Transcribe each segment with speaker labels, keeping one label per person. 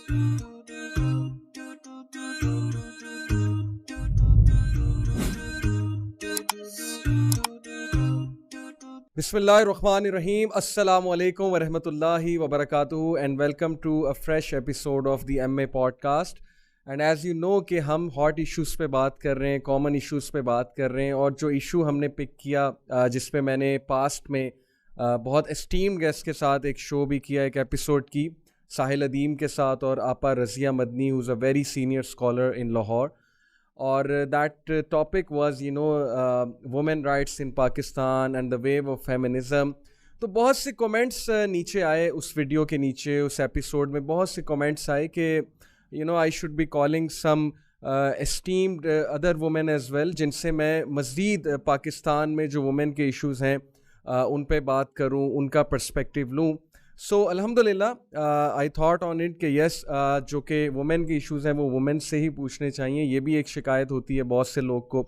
Speaker 1: بسم اللہ الرحمن الرحیم. السلام علیکم ورحمۃ اللہ وبرکاتہ and welcome to a fresh episode of the M A podcast. And as you know کہ ہم ہاٹ ایشوز پہ بات کر رہے ہیں, کامن ایشوز پہ بات کر رہے ہیں, اور جو ایشو ہم نے پک کیا جس پہ میں نے پاسٹ میں بہت اسٹیمڈ گیسٹ کے ساتھ ایک شو بھی کیا, ایک ایپیسوڈ کی ساحل ادیم کے ساتھ اور آپا Razia Madani who's a very senior scholar in Lahore. اور that topic was women rights in Pakistan and the view of feminism. تو بہت سے کمنٹس نیچے آئے اس ویڈیو کے نیچے, اس ایپیسوڈ میں بہت سے کمنٹس آئے کہ I should be calling some esteemed other women as well, جن سے میں مزید پاکستان میں جو وومن کے ایشوز ہیں ان پہ بات کروں, ان کا پرسپیکٹیو لوں. سو الحمد للہ آئی تھاٹ آن اٹ کہ یس, جو کہ وومن کے ایشوز ہیں وہ وومن سے ہی پوچھنے چاہیے. یہ بھی ایک شکایت ہوتی ہے بہت سے لوگ کو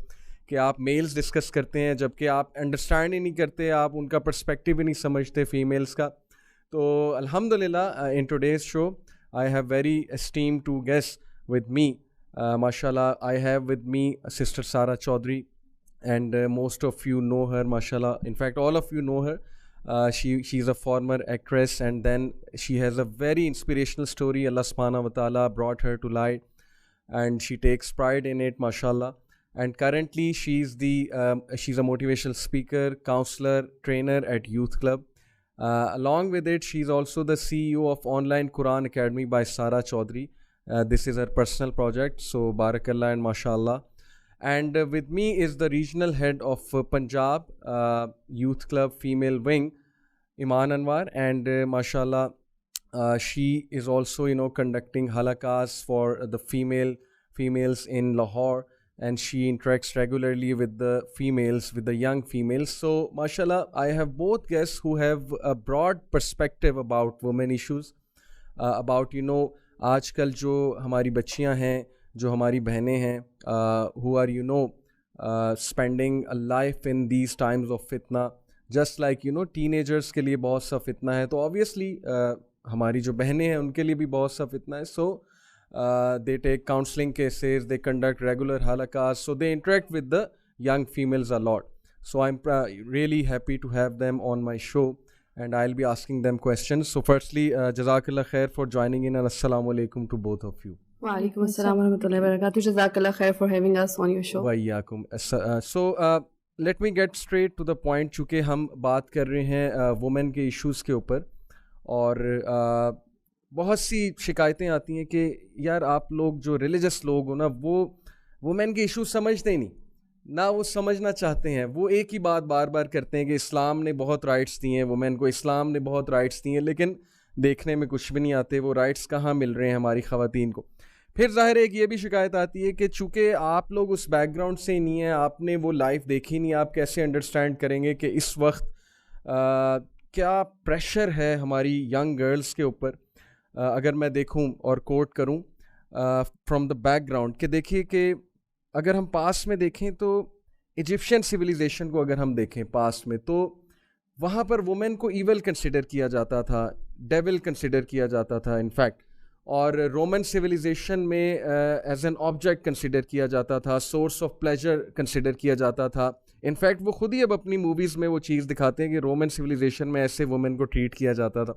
Speaker 1: کہ آپ میلز ڈسکس کرتے ہیں جب کہ آپ انڈرسٹینڈ ہی نہیں کرتے, آپ ان کا پرسپیکٹیو ہی نہیں سمجھتے فیمیلز کا. تو الحمد للہ in today's show I have very esteemed guest with me. ماشاء اللہ I have with me sister Sara Chaudhry and most of you know her, ماشاء اللہ, in fact all of you know her. She is a former actress and then she has a very inspirational story. Allah subhanahu wa ta'ala brought her to light and she takes pride in it, mashallah. And currently she's a motivational speaker, counselor, trainer at Youth Club. Along with it, she's also the CEO of Online Quran Academy by Sara Chaudhary. This is her personal project, so barakallah and mashallah. And with me is the regional head of Punjab Youth Club female wing, Iman Anwar, and mashallah she is also conducting halakas for the females in Lahore, and she interacts regularly with the females, with the young females. So mashallah I have both guests who have a broad perspective about women issues, about آج کل جو ہماری بچیاں ہیں, جو ہماری بہنیں ہیں, who are spending a life in these times of fitna, just like teenagers کے لیے بہت سا فتنہ ہے, تو obviously ہماری جو بہنیں ہیں ان کے لیے بھی بہت سا فتنہ ہے. So they take counseling cases, they conduct regular halakas, so they interact with the young females a lot. So I'm really happy to have them on my show and I'll be asking them questions. So firstly, Jazakallah khair for joining in and Assalamu alaikum to both of you.
Speaker 2: وعلیکم السلام ورحمۃ اللہ وبرکاتہ. جزاک اللہ خیر for having us on your show.
Speaker 1: وَإِيَّاكُمْ. So let me get straight to the point. چونکہ ہم بات کر رہے ہیں وومن کے ایشوز کے اوپر, اور بہت سی شکایتیں آتی ہیں کہ یار آپ لوگ جو ریلیجس لوگ ہو نا, وہ وومن کے ایشوز سمجھتے ہی نہیں, نہ وہ سمجھنا چاہتے ہیں. وہ ایک ہی بات بار بار کرتے ہیں کہ اسلام نے بہت رائٹس دی ہیں وومن کو, اسلام نے بہت رائٹس دی ہیں, لیکن دیکھنے میں کچھ بھی نہیں آتے وہ رائٹس کہاں مل رہے ہیں ہماری خواتین کو. پھر ظاہر ایک یہ بھی شکایت آتی ہے کہ چونکہ آپ لوگ اس بیک گراؤنڈ سے ہی نہیں ہیں, آپ نے وہ لائف دیکھی نہیں, آپ کیسے انڈرسٹینڈ کریں گے کہ اس وقت کیا پریشر ہے ہماری ینگ گرلس کے اوپر. اگر میں دیکھوں اور کوٹ کروں فرام دا بیک گراؤنڈ, کہ دیکھیے کہ اگر ہم پاس میں دیکھیں تو ایجپشین سویلائزیشن کو اگر ہم دیکھیں پاس میں, تو وہاں پر وومن کو ایول کنسیڈر کیا جاتا تھا, ڈیول کنسیڈر کیا جاتا تھا ان فیکٹ, اور رومن سویلائزیشن میں ایز این آبجیکٹ کنسیڈر کیا جاتا تھا, سورس آف پلیجر کنسیڈر کیا جاتا تھا. ان فیکٹ وہ خود ہی اب اپنی موویز میں وہ چیز دکھاتے ہیں کہ رومن سویلائزیشن میں ایسے وومن کو ٹریٹ کیا جاتا تھا.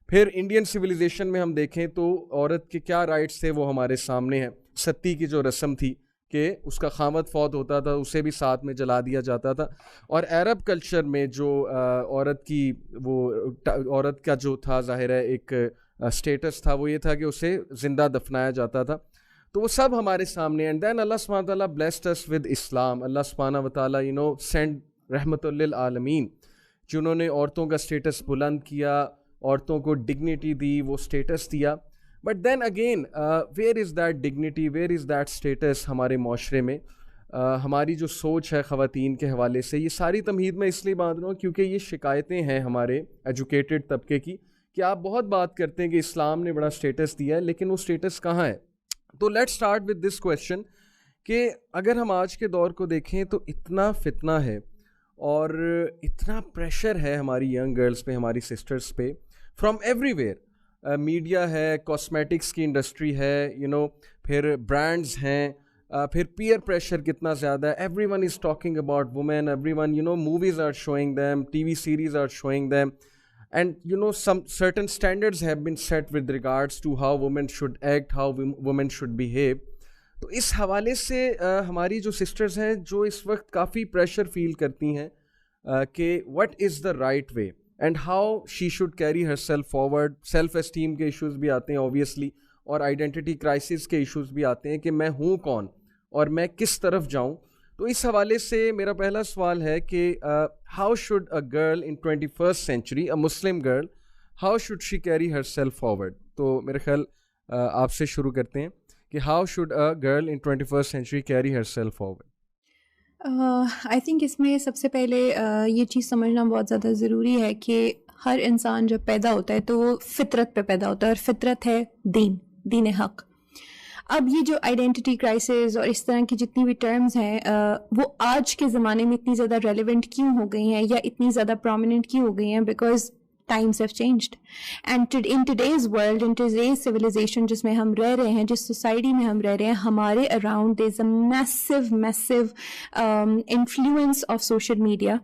Speaker 1: پھر انڈین سویلائزیشن میں ہم دیکھیں تو عورت کے کیا رائٹس تھے وہ ہمارے سامنے ہیں. ستی کی جو رسم تھی کہ اس کا خامد فوت ہوتا تھا اسے بھی ساتھ میں جلا دیا جاتا تھا. اور عرب کلچر میں جو عورت کا جو تھا ظاہر ہے ایک اسٹیٹس تھا, وہ یہ تھا کہ اسے زندہ دفنایا جاتا تھا. تو وہ سب ہمارے سامنے. اینڈ دین اللہ سبحانہ تعالیٰ blessed us with اسلام. اللہ سبحانہ و تعالیٰ send رحمت للعالمین, جنہوں نے عورتوں کا اسٹیٹس بلند کیا, عورتوں کو ڈگنیٹی دی, وہ اسٹیٹس دیا. But then again where is that dignity, where is that status ہمارے معاشرے میں. ہماری جو سوچ ہے خواتین کے حوالے سے, یہ ساری تمہید میں اس لیے باندھ رہا ہوں کیونکہ یہ شکایتیں ہیں ہمارے ایجوکیٹڈ طبقے کی کہ آپ بہت بات کرتے ہیں کہ اسلام نے بڑا اسٹیٹس دیا ہے, لیکن وہ اسٹیٹس کہاں ہے. تو let start with this question کہ اگر ہم آج کے دور کو دیکھیں تو اتنا فتنہ ہے اور اتنا پریشر ہے ہماری ینگ گرلس پہ, ہماری سسٹرس پہ, فرام ایوری ویئر. میڈیا ہے, کاسمیٹکس کی انڈسٹری ہے, پھر برانڈز ہیں, پھر پیئر پریشر کتنا زیادہ ہے. Every one is talking about women, every one movies are showing them, T V series are showing them, and some certain standards have been set with regards to how women should act, how women should behave. تو اس حوالے سے ہماری جو sisters ہیں جو اس وقت کافی pressure feel کرتی ہیں کہ what is the right way and how she should carry herself forward. Self esteem کے ایشوز بھی آتے ہیں obviously, اور آئیڈینٹی کرائسس کے ایشوز بھی آتے ہیں کہ میں ہوں کون اور میں کس طرف جاؤں. تو اس حوالے سے میرا پہلا سوال ہے کہ how should a girl in 21st century, a Muslim girl, how should she carry herself forward. تو میرے خیال آپ سے شروع کرتے ہیں کہ how should a girl in 21st century carry herself forward.
Speaker 3: I think اس میں سب سے پہلے یہ چیز سمجھنا بہت زیادہ ضروری ہے کہ ہر انسان جب پیدا ہوتا ہے تو وہ فطرت پہ پیدا ہوتا ہے, اور فطرت ہے دین حق. اب یہ جو آئیڈینٹی کرائسس اور اس طرح کی جتنی بھی ٹرمز ہیں وہ آج کے زمانے میں اتنی زیادہ ریلیونٹ کیوں ہو گئی ہیں یا اتنی زیادہ پرومیننٹ کیوں ہو گئی ہیں؟ Because times have changed, and in today's world, in today's civilization جس میں ہم رہ رہے ہیں, جس سوسائٹی میں ہم رہ رہے ہیں, ہمارے around there's a massive influence of social media,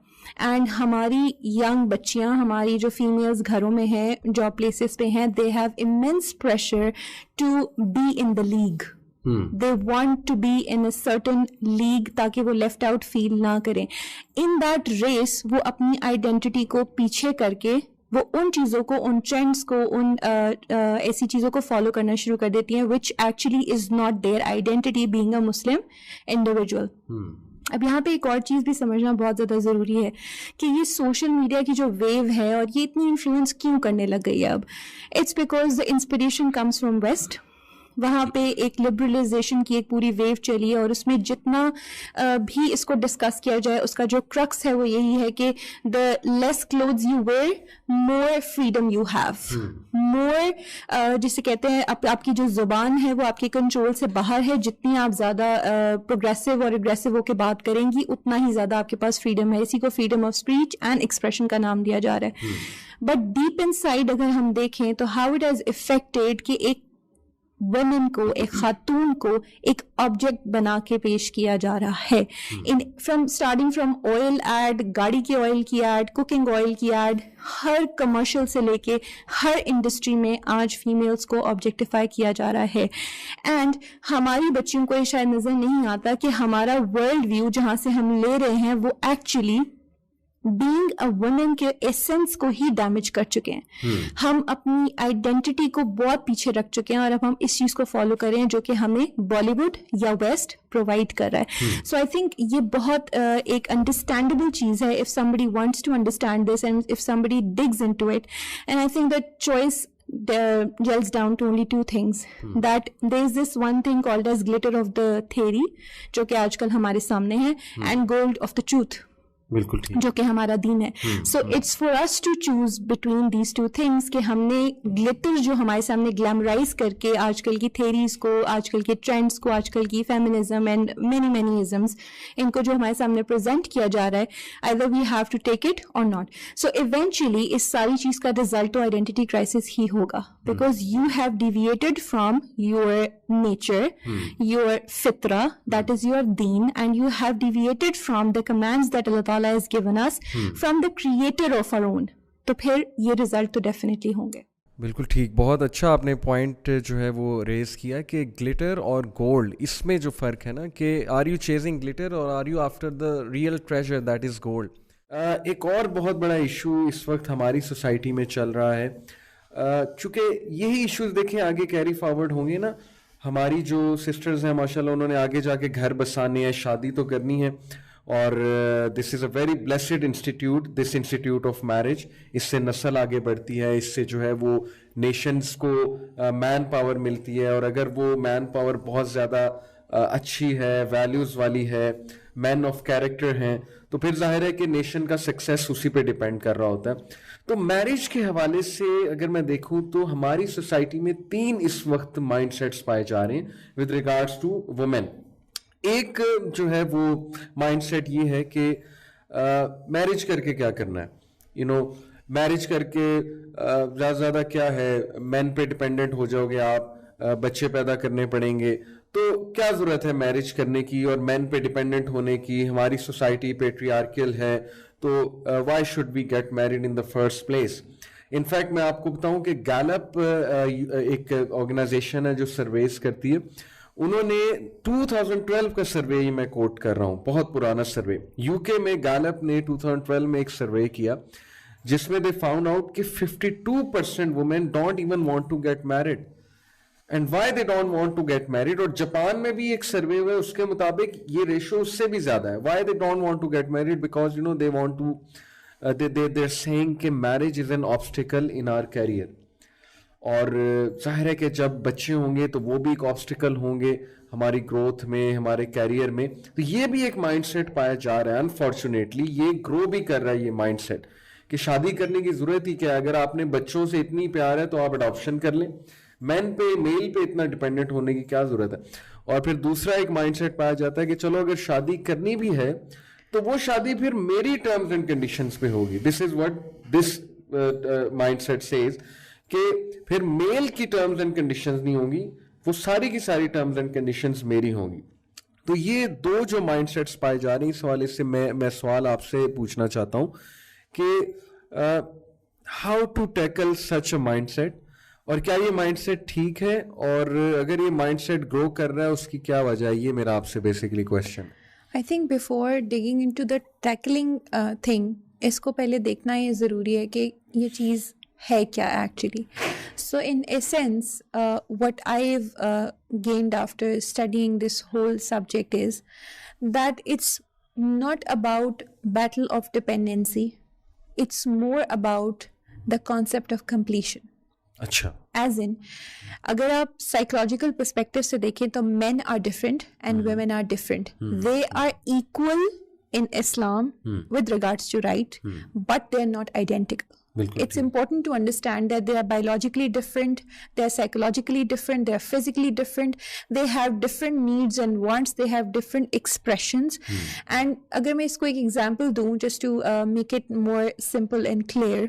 Speaker 3: and ہماری ینگ بچیاں, ہماری جو فیمیلز گھروں میں ہیں, جاب پلیسز پہ ہیں, they have immense pressure to be in the league. They want to be in a certain league تاکہ وہ لیفٹ آؤٹ فیل نہ کریں. In that race وہ اپنی آئیڈینٹی کو پیچھے کر کے وہ ان چیزوں کو, ان ٹرینڈس کو, ان ایسی چیزوں کو فالو کرنا شروع کر دیتی ہیں which actually is not their identity being a Muslim individual. اب یہاں پہ ایک اور چیز بھی سمجھنا بہت زیادہ ضروری ہے کہ یہ سوشل میڈیا کی جو ویو ہے اور یہ اتنی انفلوئنس کیوں کرنے لگ گئی ہے اب. It's because the inspiration comes from west. وہاں پہ ایک لبرلائزیشن کی ایک پوری ویو چلی ہے, اور اس میں جتنا بھی اس کو ڈسکس کیا جائے اس کا جو کرکس ہے وہ یہی ہے کہ the less clothes you wear more freedom you have, more جسے کہتے ہیں آپ کی جو زبان ہے وہ آپ کے کنٹرول سے باہر ہے. جتنی آپ زیادہ پروگریسو اور اگریسو ہو کے بات کریں گی اتنا ہی زیادہ آپ کے پاس فریڈم ہے. اسی کو freedom of speech and expression کا نام دیا جا رہا ہے. بٹ ڈیپ ان سائڈ اگر ہم دیکھیں تو ہاؤ اٹ ہیز افیکٹڈ کہ ایک وومن کو, ایک خاتون کو ایک آبجیکٹ بنا کے پیش کیا جا رہا ہے. اسٹارٹنگ فرام آئل ایڈ, گاڑی کے آئل کی ایڈ, کوکنگ آئل کی ایڈ, ہر کمرشل سے لے کے ہر انڈسٹری میں آج فیمیلس کو آبجیکٹیفائی کیا جا رہا ہے. اینڈ ہماری بچیوں کو یہ شاید نظر نہیں آتا کہ ہمارا ورلڈ ویو جہاں سے ہم لے رہے ہیں وہ ایکچولی بینگ اے وومن کے ایسنس کو ہی ڈیمیج کر چکے ہیں. ہم اپنی آئیڈینٹی کو بہت پیچھے رکھ چکے ہیں, اور اب ہم اس چیز کو فالو کر رہے ہیں جو کہ ہمیں بالی ووڈ یا ویسٹ پرووائڈ کر رہا ہے. سو آئی تھنک یہ بہت ایک انڈرسٹینڈیبل چیز ہے if somebody wants to understand this and if somebody digs into it. And I think that choice gels down to only two things. That there is this one thing called as glitter of the theory جو کہ آج کل ہمارے سامنے ہے, and gold of the truth
Speaker 1: بالکل
Speaker 3: جو کہ ہمارا دین ہے. So it's for us to choose between these two things کہ ہم نے گلٹر جو ہمارے سامنے گلیمرائز کر کے آج کل کی تھیریز کو, آج کل کے ٹرینڈس کو, آج کل کی فیمنزم اینڈ مینی ازمس, ان کو جو ہمارے سامنے پریزنٹ کیا جا رہا ہے, either we have to take it or not. So eventually اس ساری چیز کا رزلٹ تو آئیڈینٹی کرائسس ہی ہوگا, because you have deviated from your nature, your fitra, that is your deen, and you have deviated from the commands that Allah Ta'ala has given us from the creator of our own. تو پھر یہ result تو definitely ہوں گے.
Speaker 1: بالکل ٹھیک, بہت اچھا آپ نے پوائنٹ جو ہے وہ ریز کیا کہ گلٹر اور گولڈ, اس میں جو فرق ہے نا کہ آر یو چیزنگ گلٹر اور are you after the real treasure that is gold. ایک اور بہت بڑا ایشو اس وقت ہماری سوسائٹی میں چل رہا ہے, چونکہ یہی ایشوز دیکھیں آگے کیری فارورڈ ہوں گے نا. ہماری جو سسٹرز ہیں ماشاء اللہ انہوں نے آگے جا کے گھر بسانے ہیں, شادی تو کرنی ہے, اور this is a very blessed institute, this institute of marriage. اس سے نسل آگے بڑھتی ہے, اس سے جو ہے وہ نیشنز کو مین پاور ملتی ہے, اور اگر وہ مین پاور بہت زیادہ اچھی ہے, ویلیوز والی ہے, مین آف کیریکٹر ہیں, تو پھر ظاہر ہے کہ نیشن کا سکسیس اسی پہ ڈپینڈ کر رہا ہوتا ہے. تو میرج کے حوالے سے اگر میں دیکھوں تو ہماری سوسائٹی میں 3 اس وقت مائنڈ سیٹس پائے جا رہے ہیں ود ریگارڈس ٹو وومین. ایک جو ہے وہ مائنڈ سیٹ یہ ہے کہ میرج کر کے کیا کرنا ہے, میرج کر کے زیادہ زیادہ کیا ہے مین پہ ڈپینڈنٹ ہو جاؤ گے آپ, بچے پیدا کرنے پڑیں گے, تو کیا ضرورت ہے میرج کرنے کی اور مین پہ ڈپینڈنٹ ہونے کی؟ ہماری سوسائٹی پیٹریارکل ہے, تو why should we get married in the first place? In fact میں آپ کو بتاؤں کہ گیلپ ایک آرگنائزیشن ہے جو سرویز کرتی ہے, انہوں نے 2012 کا سروے, یہ میں کوٹ کر رہا ہوں, بہت پرانا سروے, یو کے میں گیلپ نے 2012 میں ایک سروے کیا جس میں دے فاؤنڈ آؤٹ کہ 52% women don't even want to get married. And why they don't want to get married? اور جاپان میں بھی ایک سروے ہوا ہے, اس کے مطابق یہ ریشو اس سے بھی زیادہ ہے. Why they don't want to get married? Because you know they want to they're saying کہ marriage is an obstacle in our career. اور ظاہر ہے کہ جب بچے ہوں گے تو وہ بھی ایک آبسٹیکل ہوں گے ہماری گروتھ میں, ہمارے کیریئر میں. تو یہ بھی ایک مائنڈ سیٹ پایا جا رہا ہے, انفارچونیٹلی یہ گرو بھی کر رہا ہے یہ مائنڈ سیٹ کہ شادی کرنے کی ضرورت ہی کیا ہے؟ اگر آپ نے بچوں سے اتنی پیار ہے تو آپ اڈاپشن کر لیں, مین پہ میل پہ اتنا ڈپینڈنٹ ہونے کی کیا ضرورت ہے؟ اور پھر دوسرا ایک مائنڈ سیٹ پایا جاتا ہے کہ چلو اگر شادی کرنی بھی ہے تو وہ شادی پھر میری ٹرمز اینڈ کنڈیشنز پہ ہوگی. This is what this mindset says کہ پھر میل کی ٹرمز اینڈ کنڈیشنز نہیں ہوں گی, وہ ساری کی ساری ٹرمز اینڈ کنڈیشنز میری ہوں گی. تو یہ دو جو مائنڈ سیٹس پائے جا رہی ہیں, اس حوالے سے میں سوال آپ سے پوچھنا چاہتا ہوں کہ how to tackle such a mindset, اور کیا یہ مائنڈ سیٹ ٹھیک ہے, اور اگر یہ مائنڈ سیٹ گرو کر رہا ہے اس کی کیا وجہ ہے؟ یہ میرا آپ سے basically question.
Speaker 3: I think before digging into the tackling thing, اس کو پہلے دیکھنا یہ ضروری ہے کہ یہ چیز ہے کیا actually. So in essence, what I've gained after studying this whole subject is that it's not about battle of dependency, it's more about the concept of completion.
Speaker 1: اچھا,
Speaker 3: ایز ان اگر آپ سائیکولوجیکل پرسپیکٹو سے دیکھیں تو men are different and women are different. They are equal in Islam with regards to right, but they are not identical. It's important to understand that they are biologically different, they are psychologically different, they are physically different, they have different needs and wants, they have different expressions. And agar main isko ek example doon just to make it more simple and clear,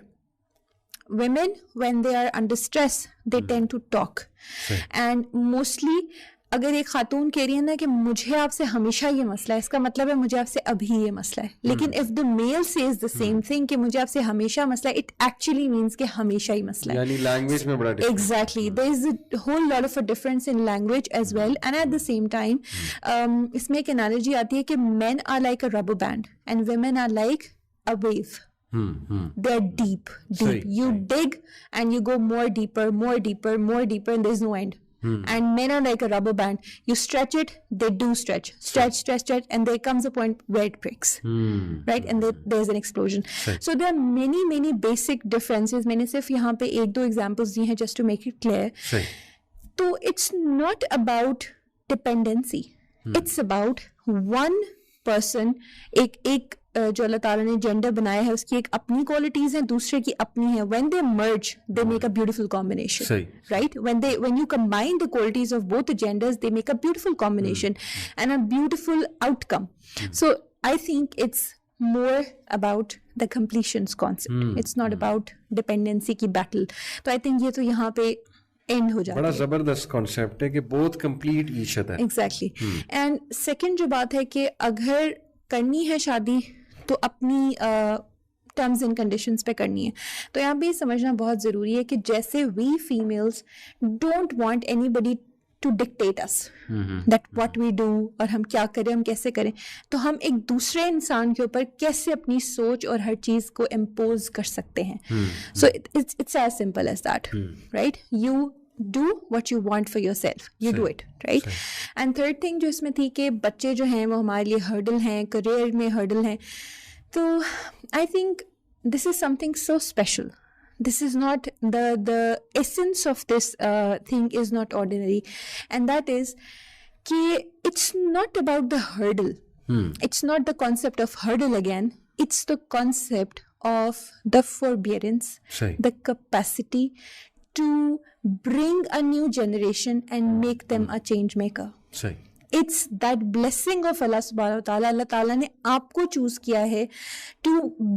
Speaker 3: women when they are under stress they tend to talk. And mostly اگر ایک خاتون کہہ رہی ہے نا کہ مجھے آپ سے ہمیشہ یہ مسئلہ ہے, اس کا مطلب ہے مجھے آپ سے ابھی یہ مسئلہ ہے. لیکن if the male says the same thing کہ مجھے آپ سے ہمیشہ مسئلہ ہے, it actually means کہ ہمیشہ ہی مسئلہ ہے.
Speaker 1: یعنی لینگویج میں بڑا difference.
Speaker 3: Exactly, there is a whole lot of a difference in language as well. And at the same time اس میں ایک analogy آتی ہے کہ men are like a rubber band and women are like a wave. They're deep. You dig and you go more deeper, and there's no end. And men are like a rubber band. You stretch it, they do stretch, and there comes a point where it breaks. Right? And there's an explosion. So there are many basic differences. میں نے صرف یہاں پہ ایک دو examples دی ہیں just to make it clear. So it's not about dependency. It's about one person. ایک جو اللہ تعالیٰ نے جینڈر بنایا ہے اس کی ایک اپنی کوالٹیز ہیں, دوسرے کی اپنی ہیں. when they merge they make a beautiful combination. Right? when you combine the qualities of both the genders they make a beautiful combination and a beautiful outcome. So I think it's more about the completions concept. It's not about dependency کی battle. تو I think یہ تو یہاں پہ and ہو جاتا ہے.
Speaker 1: بڑا زبردست کانسیپٹ ہے کہ both complete each other.
Speaker 3: Exactly. And second جو بات ہے کہ اگر کرنی ہے شادی تو اپنی ٹرمز اینڈ کنڈیشنز پہ کرنی ہے. تو یہاں پہ یہ سمجھنا بہت ضروری ہے کہ جیسے we families don't want anybody to dictate us that what we do, اور ہم کیا کریں, ہم کیسے کریں, تو ہم ایک دوسرے انسان کے اوپر کیسے اپنی سوچ اور ہر چیز کو امپوز کر سکتے ہیں. So it's as simple as that, right? You do what you want for yourself, you do it, right? And third thing جو اس میں تھی کہ بچے جو ہیں وہ ہمارے لیے ہرڈل ہیں, کریئر میں ہرڈل ہیں. تو I think this is something so special. This is not the essence of this thing is not ordinary, and that is کہ it's not about the hurdle. It's not the concept of hurdle again. It's the concept of the forbearance, the capacity to bring a new generation and make them a change maker. it's that blessing of Allah subhanahu wa ta'ala. Allah ta'ala نے آپ کو choose کیا ہے to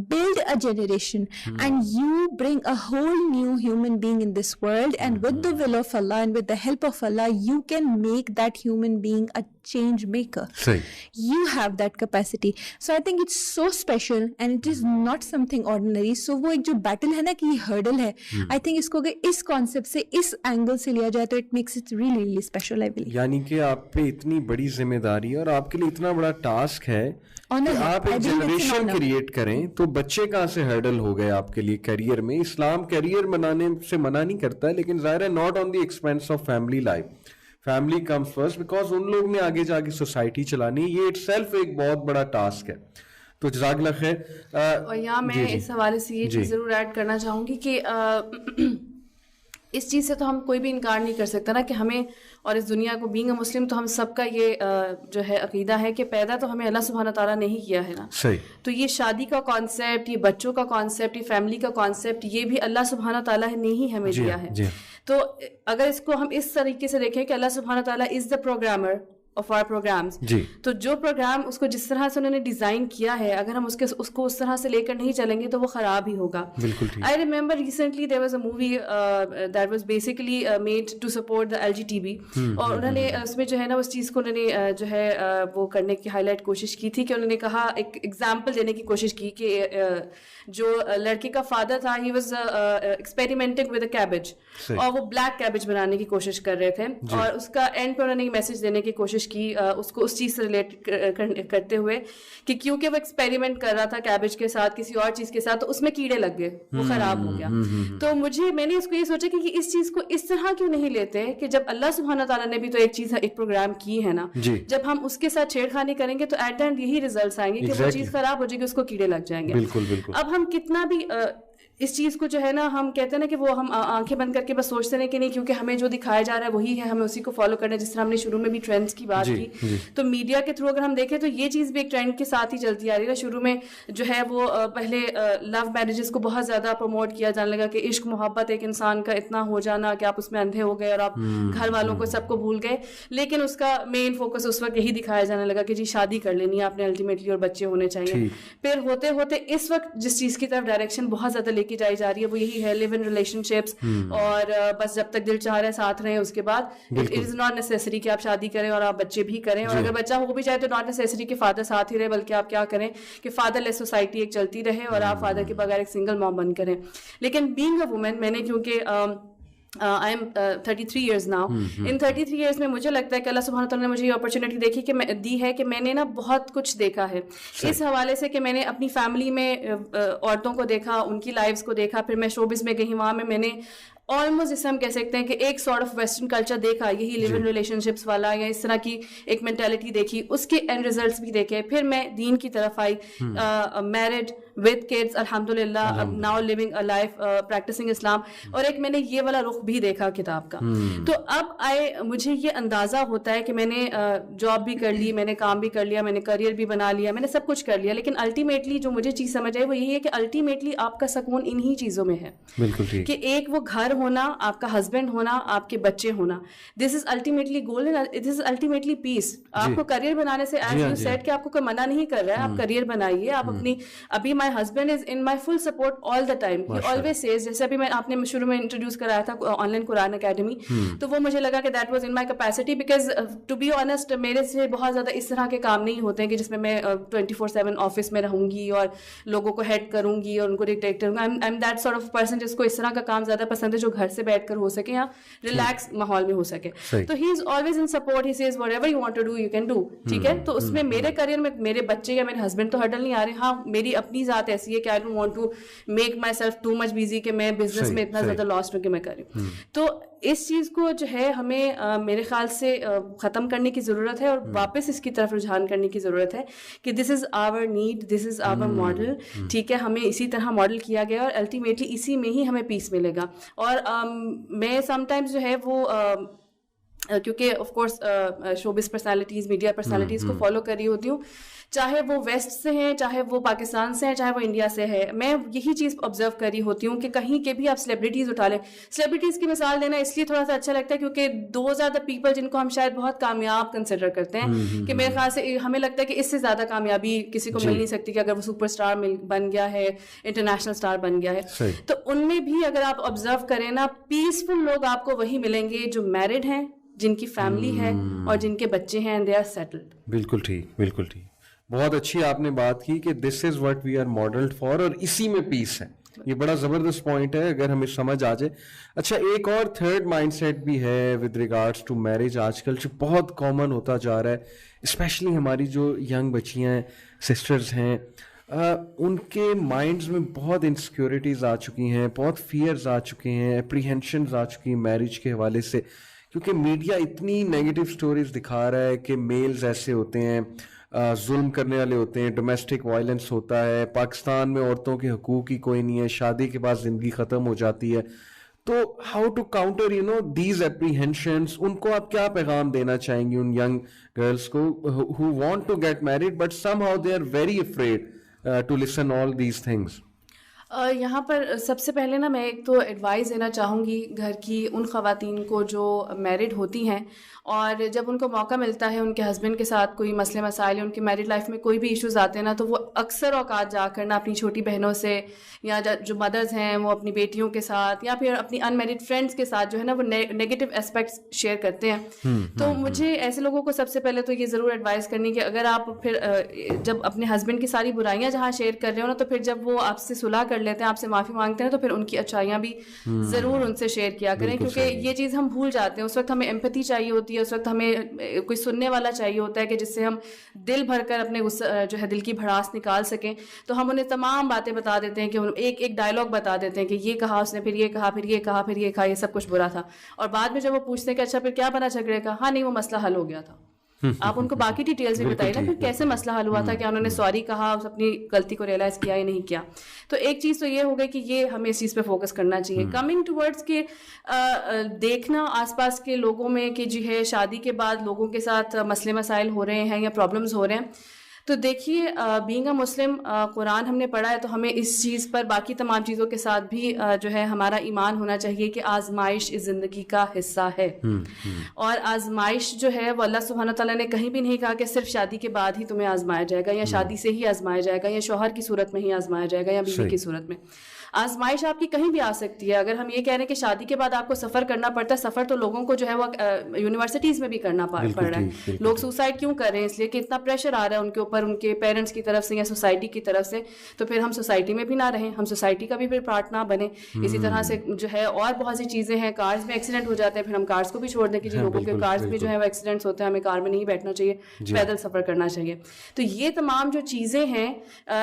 Speaker 3: build a generation, and you bring a whole new human being in this world, and with the will of Allah and with the help of Allah, you can make that human being a change maker. You have that capacity. So I think it's so special and it is not something ordinary. So وہ ایک جو battle ہے نا کہ یہ hurdle ہے, I think اس کو اگر اس کانسیپٹ سے اس اینگل سے لیا جائے تو it makes it really really special, I believe.
Speaker 1: یعنی کہ آپ پہ اتنی بڑی ذمہ داری ہے اور آپ کے لیے اتنا بڑا ٹاسک ہے کہ آپ ایک جنریشن کریٹ کریں. تو بچے کہاں سے ہرڈل ہو گئے آپ کے لیے کیریئر میں؟ اسلام کیریئر بنانے سے منع نہیں کرتا ہے, لیکن ظاہر ہے not on the expense of family life. Family comes first because ان لوگ نے آگے جا کے سوسائٹی چلانی, یہ اٹ سیلف ایک بہت بڑا ٹاسک ہے. تو جزاک اللہ خیر.
Speaker 2: اور یہاں میں اس حوالے سے یہ چیز ضرور ایڈ کرنا چاہوں گی کہ اس چیز سے تو ہم کوئی بھی انکار نہیں کر سکتا نا کہ ہمیں اور اس دنیا کو بینگ اے مسلم تو ہم سب کا یہ جو ہے عقیدہ ہے کہ پیدا تو ہمیں اللہ سبحانہ تعالیٰ نے ہی کیا ہے نا. تو یہ شادی کا کانسیپٹ, یہ بچوں کا کانسیپٹ, یہ فیملی کا کانسیپٹ, یہ بھی اللہ سبحانہ تعالیٰ نے ہی ہمیں دیا ہے. تو اگر اس کو ہم اس طریقے سے دیکھیں کہ اللہ سبحانہ تعالیٰ is the programmer of our programs, تو جو پروگرام اس کو جس طرح سے انہوں نے ڈیزائن کیا ہے, اگر ہم اس کو اس طرح سے لے کر نہیں چلیں گے تو وہ خراب ہی ہوگا. I remember recently there was a movie that was basically made to support the LGTB, اور انہوں نے اس میں جو ہے نا اس چیز کو انہوں نے جو ہے وہ کرنے کی ہائی لائٹ کوشش کی تھی کہ انہوں نے کہا ایک ایگزامپل دینے کی کوشش کی کہ جو لڑکے کا فادر تھا he was experimenting with a cabbage, اور وہ بلیک کیبج بنانے کی کوشش کر رہے تھے, اور اس کا اینڈ پہ انہوں نے میسج دینے کی کوشش کی اس کو اس چیز سے ریلیٹ کرتے ہوئے کہ کیونکہ وہ ایکسپیریمنٹ کر رہا تھا کیبج کے ساتھ کسی اور چیز کے ساتھ, تو اس میں کیڑے لگ گئے, وہ خراب ہو گیا. تو میں نے اس کو یہ سوچا کہ اس چیز کو اس طرح کیوں نہیں لیتے کہ جب اللہ سبحانہ تعالیٰ نے بھی تو ایک چیز ایک پروگرام کی ہے نا, جب ہم اس کے ساتھ چھیڑ خانی کریں گے تو ایٹ دا اینڈ یہی ریزلٹس آئیں گے کہ وہ چیز خراب ہو جائے گی, اس کو کیڑے لگ جائیں گے. اب ہم کتنا بھی اس چیز کو جو ہے نا ہم کہتے ہیں نا کہ وہ ہم آنکھیں بند کر کے بس سوچتے ہیں کہ نہیں کیونکہ ہمیں جو دکھایا جا رہا ہے وہی ہے, ہمیں اسی کو فالو کرنا ہے. جس طرح ہم نے شروع میں بھی ٹرینڈس کی بات کی, تو میڈیا کے تھرو اگر ہم دیکھیں تو یہ چیز بھی ایک ٹرینڈ کے ساتھ ہی چلتی آ رہی ہے. شروع میں جو ہے وہ پہلے لو میرجز کو بہت زیادہ پروموٹ کیا جانے لگا کہ عشق محبت ایک انسان کا اتنا ہو جانا کہ آپ اس میں اندھے ہو گئے اور آپ گھر والوں کو سب کو بھول گئے, لیکن اس کا مین فوکس اس وقت یہی دکھایا جانے لگا کہ جی شادی کر لینی ہے آپ نے الٹیمیٹلی اور بچے ہونے چاہیے. پھر ہوتے ہوتے اس وقت جس چیز کی طرف ڈائریکشن بہت زیادہ لے کے جائی جا رہی ہے وہ یہی ہے لیو ان ریلیشن شپس, اور بس جب تک دل چاہ رہا ہے ساتھ رہیں, اس کے بعد اٹ از ناٹ نیسیسری کہ آپ شادی کریں اور آپ بچے بھی کریں, اور اگر بچہ ہو بھی جائے تو ناٹ نیسیسری کہ فادر ساتھ ہی رہے, بلکہ آپ کیا کریں کہ فادر لیس سوسائٹی ایک چلتی رہے اور آپ فادر کے بغیر ایک سنگل مام بن کریں. لیکن بینگ اے وومن, میں نے کیونکہ I am 33 years now. In 33 years میں مجھے لگتا ہے کہ اللہ سبحانہ تعالیٰ نے مجھے یہ اپرچونیٹی دی ہے کہ میں نے نا بہت کچھ دیکھا ہے اس حوالے سے کہ میں نے اپنی فیملی میں عورتوں کو دیکھا, ان کی لائفز کو دیکھا, پھر میں شوبز میں گئی, وہاں میں نے آلموسٹ جسے ہم کہہ سکتے ہیں کہ ایک سارٹ آف ویسٹرن کلچر دیکھا, یہی لیو ان ریلیشن شپس والا یا اس طرح کی ایک مینٹیلٹی دیکھی, اس کے اینڈ ریزلٹس بھی دیکھے. پھر میں دین کی طرف آئی, میرڈ ود کڈس الحمدللہ, now living a life practicing Islam, اور ایک میں نے یہ والا رخ بھی دیکھا کتاب کا. تو اب مجھے یہ اندازہ ہوتا ہے کہ میں نے جاب بھی کر لی, میں نے کام بھی کر لیا, میں نے کریئر بھی بنا لیا, میں نے سب کچھ کر لیا, لیکن الٹیمیٹلی جو مجھے چیز سمجھ آئی وہ یہی ہے کہ الٹیمیٹلی آپ کا سکون انہی چیزوں میں ہے. بالکل کہ ایک وہ گھر ہونا, آپ کا ہسبینڈ ہونا, آپ کے بچے ہونا, this is ultimately goal and it is ultimately peace. آپ کو کریئر بنانے سے ایز یو سیڈ کہ آپ کو کوئی منع نہیں کر رہا ہے, آپ کریئر بنائیے. آپ اپنی ابھی my husband is in my full support all the time, he always says, جیسے ابھی آپ نے شروع میں انٹروڈیوس کرایا تھا آن لائن قرآن اکیڈمی, تو وہ مجھے لگا کہ that was in my capacity, because to be honest میرے سے بہت زیادہ اس طرح کے کام نہیں ہوتے ہیں کہ جس میں 24/7 آفس میں رہوں گی اور لوگوں کو ہیڈ کروں گی اور ان کو ڈکٹیٹ کروں گی. I am that sort of person جس کو اس طرح کا کام زیادہ پسند ہے جو گھر سے بیٹھ کر ہو سکے یا ریلیکس ماحول میں ہو سکے. تو he is always in support, he says whatever you want to do you can do. ٹھیک ہے, تو اس میں میرے کریئر میں میرے بچے یا میرے ہسبینڈ تو ہرڈل نہیں آ رہے. ہاں میری اپنی ذات ایسی ہے کہ I don't want to make myself too much busy کہ میں بزنس میں اتنا زیادہ لاسٹ ہوں کہ میں کروں. تو اس چیز کو جو ہے ہمیں میرے خیال سے ختم کرنے کی ضرورت ہے اور واپس اس کی طرف رجحان کرنے کی ضرورت ہے کہ this is our need, this is our model. ٹھیک ہے, ہمیں اسی طرح ماڈل کیا گیا اور الٹیمیٹلی اسی میں ہی ہمیں پیس ملے گا. اور میں سم ٹائمز جو ہے وہ کیونکہ of course showbiz personalities, media personalities کو فالو کر رہی ہوتی ہوں, چاہے وہ ویسٹ سے ہیں, چاہے وہ پاکستان سے ہیں, چاہے وہ انڈیا سے ہے. میں یہی چیز آبزرو کر رہی ہوتی ہوں کہ کہیں کے بھی آپ سیلیبریٹیز اٹھا لیں. سیلیبریٹیز کی مثال دینا اس لیے تھوڑا سا اچھا لگتا ہے کیونکہ دوز آر دا پیپل جن کو ہم شاید بہت کامیاب کنسیڈر کرتے ہیں, کہ میرے خیال سے ہمیں لگتا ہے کہ اس سے زیادہ کامیابی کسی کو مل نہیں سکتی کہ اگر وہ سپر اسٹار بن گیا ہے, انٹرنیشنل اسٹار بن گیا ہے. تو ان میں بھی اگر آپ آبزرو کریں نا, پیسفل لوگ آپ کو وہی ملیں گے جو میرڈ ہیں, جن کی فیملی ہے اور جن کے بچے ہیں, دے آر سیٹلڈ.
Speaker 1: بالکل ٹھیک, بالکل ٹھیک. بہت اچھی آپ نے بات کی کہ this is what we are modelled for, اور اسی میں پیس ہے. یہ بڑا زبردست پوائنٹ ہے اگر ہمیں سمجھ آ جائے. اچھا, ایک اور تھرڈ مائنڈ سیٹ بھی ہے ود ریگارڈس ٹو میرج آج کل, جو بہت کامن ہوتا جا رہا ہے, اسپیشلی ہماری جو ینگ بچیاں ہیں, سسٹرز ہیں, ان کے مائنڈز میں بہت انسیکیورٹیز آ چکی ہیں, بہت فیئرز آ چکے ہیں, اپریہینشنز آ چکی ہیں میرج کے حوالے سے, کیونکہ میڈیا اتنی نیگیٹو سٹوریز دکھا رہا ہے کہ میلز ایسے ہوتے ہیں, ظلم کرنے والے ہوتے ہیں, ڈومیسٹک وائلنس ہوتا ہے, پاکستان میں عورتوں کے حقوق ہی کوئی نہیں ہے, شادی کے بعد زندگی ختم ہو جاتی ہے. تو how to counter these apprehensions, ان کو آپ کیا پیغام دینا چاہیں گے ان ینگ گرلس کو who want to get married but somehow they are very afraid to listen all these things?
Speaker 2: یہاں پر سب سے پہلے نا میں ایک تو ایڈوائز دینا چاہوں گی گھر کی ان خواتین کو جو میرڈ ہوتی ہیں, اور جب ان کو موقع ملتا ہے ان کے ہسبینڈ کے ساتھ کوئی مسئلے مسائل, ان کی میرڈ لائف میں کوئی بھی ایشوز آتے ہیں نا, تو وہ اکثر اوقات جا کر نا اپنی چھوٹی بہنوں سے, یا جو مدرز ہیں وہ اپنی بیٹیوں کے ساتھ, یا پھر اپنی ان میرڈ فرینڈس کے ساتھ جو ہے نا وہ نیگیٹو اسپیکٹس شیئر کرتے ہیں. تو مجھے ایسے لوگوں کو سب سے پہلے تو یہ ضرور ایڈوائز کرنی کہ اگر آپ پھر جب اپنے ہسبینڈ کی ساری برائیاں جہاں شیئر کر رہے ہو نا, تو پھر جب وہ آپ سے صلح کر لیتے ہیں, آپ سے معافی مانگتے ہیں, تو پھر ان کی اچھائیاں بھی ضرور ان سے شیئر کیا کریں, کیونکہ یہ چیز ہم بھول جاتے ہیں. اس وقت ہمیں ایمپتھی چاہیے ہوتی ہے, اس وقت ہمیں کوئی سننے والا چاہیے ہوتا ہے کہ جس سے ہم دل بھر کر اپنے جو ہے دل کی بھڑاس نکال سکیں. تو ہم انہیں تمام باتیں بتا دیتے ہیں, کہ ایک ڈائلاگ بتا دیتے ہیں کہ یہ کہا اس نے, پھر یہ کہا, پھر یہ کہا, پھر یہ کہا, یہ سب کچھ برا تھا. اور بعد میں جب وہ پوچھتے ہیں کہ اچھا پھر کیا بنا جھگڑے کا, ہاں نہیں وہ مسئلہ حل ہو گیا تھا. آپ ان کو باقی ڈیٹیلز بھی بتائیے نا, پھر کیسے مسئلہ حل ہوا تھا, کیا انہوں نے سوری کہا, اپنی غلطی کو ریئلائز کیا یا نہیں کیا. تو ایک چیز تو یہ ہو گئی کہ یہ ہمیں اس چیز پہ فوکس کرنا چاہیے. کمنگ ٹورڈس کہ دیکھنا آس پاس کے لوگوں میں کہ جو ہے شادی کے بعد لوگوں کے ساتھ مسئلے مسائل ہو رہے ہیں یا پرابلمز ہو رہے ہیں, تو دیکھیے بینگ اے مسلم, قرآن ہم نے پڑھا ہے, تو ہمیں اس چیز پر باقی تمام چیزوں کے ساتھ بھی جو ہے ہمارا ایمان ہونا چاہیے کہ آزمائش اس زندگی کا حصہ ہے. اور آزمائش جو ہے وہ اللہ سبحانہ تعالیٰ نے کہیں بھی نہیں کہا کہ صرف شادی کے بعد ہی تمہیں آزمایا جائے گا, یا شادی سے ہی آزمایا جائے گا, یا شوہر کی صورت میں ہی آزمایا جائے گا, یا بیوی کی صورت میں. آزمائش آپ کی کہیں بھی آ سکتی ہے. اگر ہم یہ کہہ رہے ہیں کہ شادی کے بعد آپ کو سفر کرنا پڑتا ہے, سفر تو لوگوں کو جو ہے وہ یونیورسٹیز میں بھی کرنا پڑ رہا ہے. لوگ سوسائڈ کیوں کر رہے ہیں؟ اس لیے کہ اتنا پریشر آ رہا ہے ان کے اوپر, ان کے پیرنٹس کی طرف سے یا سوسائٹی کی طرف سے. تو پھر ہم سوسائٹی میں بھی نہ رہیں, ہم سوسائٹی کا بھی پھر پارٹ نہ بنے. اسی طرح سے جو ہے اور بہت سی چیزیں ہیں, کارز میں ایکسیڈنٹ ہو جاتے ہیں, پھر ہم کارز کو بھی چھوڑ دیں کہ جی لوگوں کے کارز میں جو ہے وہ ایکسیڈنٹس ہوتے ہیں, ہمیں کار میں نہیں بیٹھنا چاہیے, پیدل سفر کرنا چاہیے. تو یہ تمام جو چیزیں ہیں,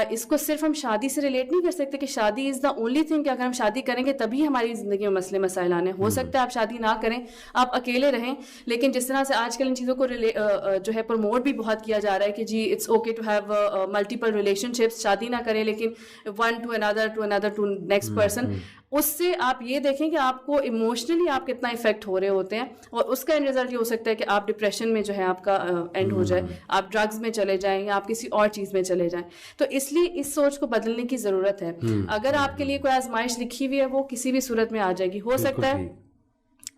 Speaker 2: اس کو صرف ہم شادی سے ریلیٹ نہیں کر سکتے کہ شادی از دا اونلی تھنگ, کہ اگر ہم شادی کریں گے تبھی ہماری زندگی میں مسئلے مسائل آنے. ہو سکتا ہے آپ شادی نہ کریں, آپ اکیلے رہیں, لیکن جس طرح سے آج کل ان چیزوں کو جو ہے پروموٹ بھی بہت کیا جا رہا ہے کہ جی it's okay to have multiple relationships, شادی نہ کریں لیکن ون ٹو اندر ٹو نیکسٹ پرسن. اس سے آپ یہ دیکھیں کہ آپ کو ایموشنلی آپ کتنا افیکٹ ہو رہے ہوتے ہیں, اور اس کا اینڈ رزلٹ یہ ہو سکتا ہے کہ آپ ڈپریشن میں جو ہے آپ کا اینڈ ہو جائے, آپ ڈرگز میں چلے جائیں, یا آپ کسی اور چیز میں چلے جائیں. تو اس لیے اس سوچ کو بدلنے کی ضرورت ہے. اگر آپ کے لیے کوئی آزمائش لکھی ہوئی ہے, وہ کسی بھی صورت میں آ جائے گی. ہو سکتا ہے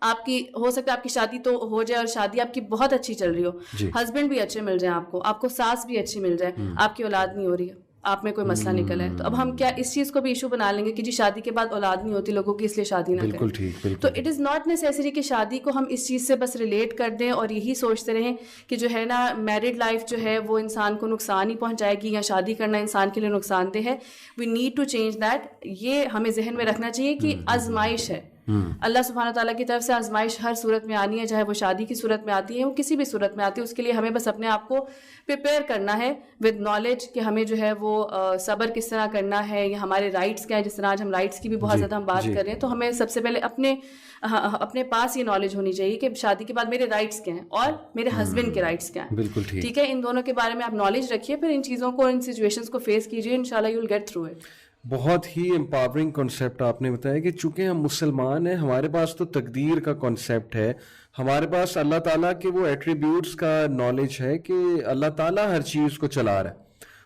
Speaker 2: آپ کی شادی تو ہو جائے, اور شادی آپ کی بہت اچھی چل رہی ہو, ہسبینڈ بھی اچھے مل جائیں آپ کو ساس بھی اچھی مل جائے, آپ کی اولاد نہیں ہو رہی ہے, آپ میں کوئی مسئلہ نکل ہے. تو اب ہم کیا اس چیز کو بھی ایشو بنا لیں گے کہ جی شادی کے بعد اولاد نہیں ہوتی لوگوں کی, اس لیے شادی نہ کریں. تو اٹ از ناٹ نیسیسری کہ شادی کو ہم اس چیز سے بس ریلیٹ کر دیں اور یہی سوچتے رہیں کہ جو ہے نا میرڈ لائف جو ہے وہ انسان کو نقصان ہی پہنچائے گی, یا شادی کرنا انسان کے لیے نقصان دہ ہے. We need to change that. یہ ہمیں ذہن میں رکھنا چاہیے کہ آزمائش ہے, اللہ سبحانہ تعالیٰ کی طرف سے آزمائش ہر صورت میں آنی ہے, چاہے وہ شادی کی صورت میں آتی ہے, وہ کسی بھی صورت میں آتی ہے. اس کے لیے ہمیں بس اپنے آپ کو پریپیئر کرنا ہے ود نالج کہ ہمیں جو ہے وہ صبر کس طرح کرنا ہے, یا ہمارے رائٹس کیا ہیں. جس طرح آج ہم رائٹس کی بھی بہت زیادہ ہم بات کر رہے ہیں, تو ہمیں سب سے پہلے اپنے پاس یہ نالج ہونی چاہیے کہ شادی کے بعد میرے رائٹس کیا ہیں اور میرے ہسبینڈ کے رائٹس کیا ہیں.
Speaker 1: بالکل
Speaker 2: ٹھیک ہے, ان دونوں کے بارے میں آپ نالج رکھیے, پھر ان چیزوں کو, ان سچویشنز کو فیس کیجیے, انشاءاللہ you will get through it.
Speaker 1: بہت ہی امپاورنگ کانسیپٹ آپ نے بتایا کہ چونکہ ہم مسلمان ہیں ہمارے پاس تو تقدیر کا کانسیپٹ ہے, ہمارے پاس اللہ تعالیٰ کے وہ ایٹریبیوٹس کا نالج ہے کہ اللہ تعالیٰ ہر چیز کو چلا رہا ہے,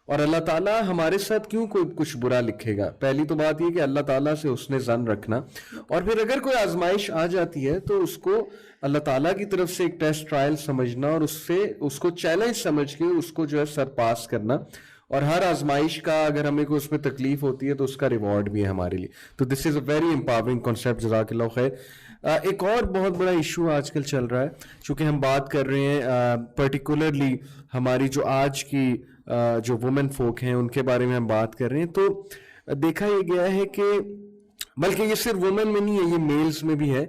Speaker 1: اور اللہ تعالیٰ ہمارے ساتھ کیوں کوئی کچھ برا لکھے گا. پہلی تو بات یہ کہ اللہ تعالیٰ سے حسن ظن رکھنا, اور پھر اگر کوئی آزمائش آ جاتی ہے تو اس کو اللہ تعالیٰ کی طرف سے ایک ٹیسٹ ٹرائل سمجھنا, اور اس کو چیلنج سمجھ کے اس کو جو ہے سر پاس کرنا, اور ہر آزمائش کا اگر ہمیں کوئی اس میں تکلیف ہوتی ہے تو اس کا ریوارڈ بھی ہے ہمارے لیے. تو دس is a very empowering concept, جزاک اللہ خیر. ایک اور بہت بڑا ایشو آج کل چل رہا ہے, چونکہ ہم بات کر رہے ہیں پرٹیکولرلی ہماری جو آج کی جو وومن فوک ہیں ان کے بارے میں ہم بات کر رہے ہیں, تو دیکھا یہ گیا ہے کہ بلکہ یہ صرف وومن میں نہیں ہے, یہ میلز میں بھی ہے,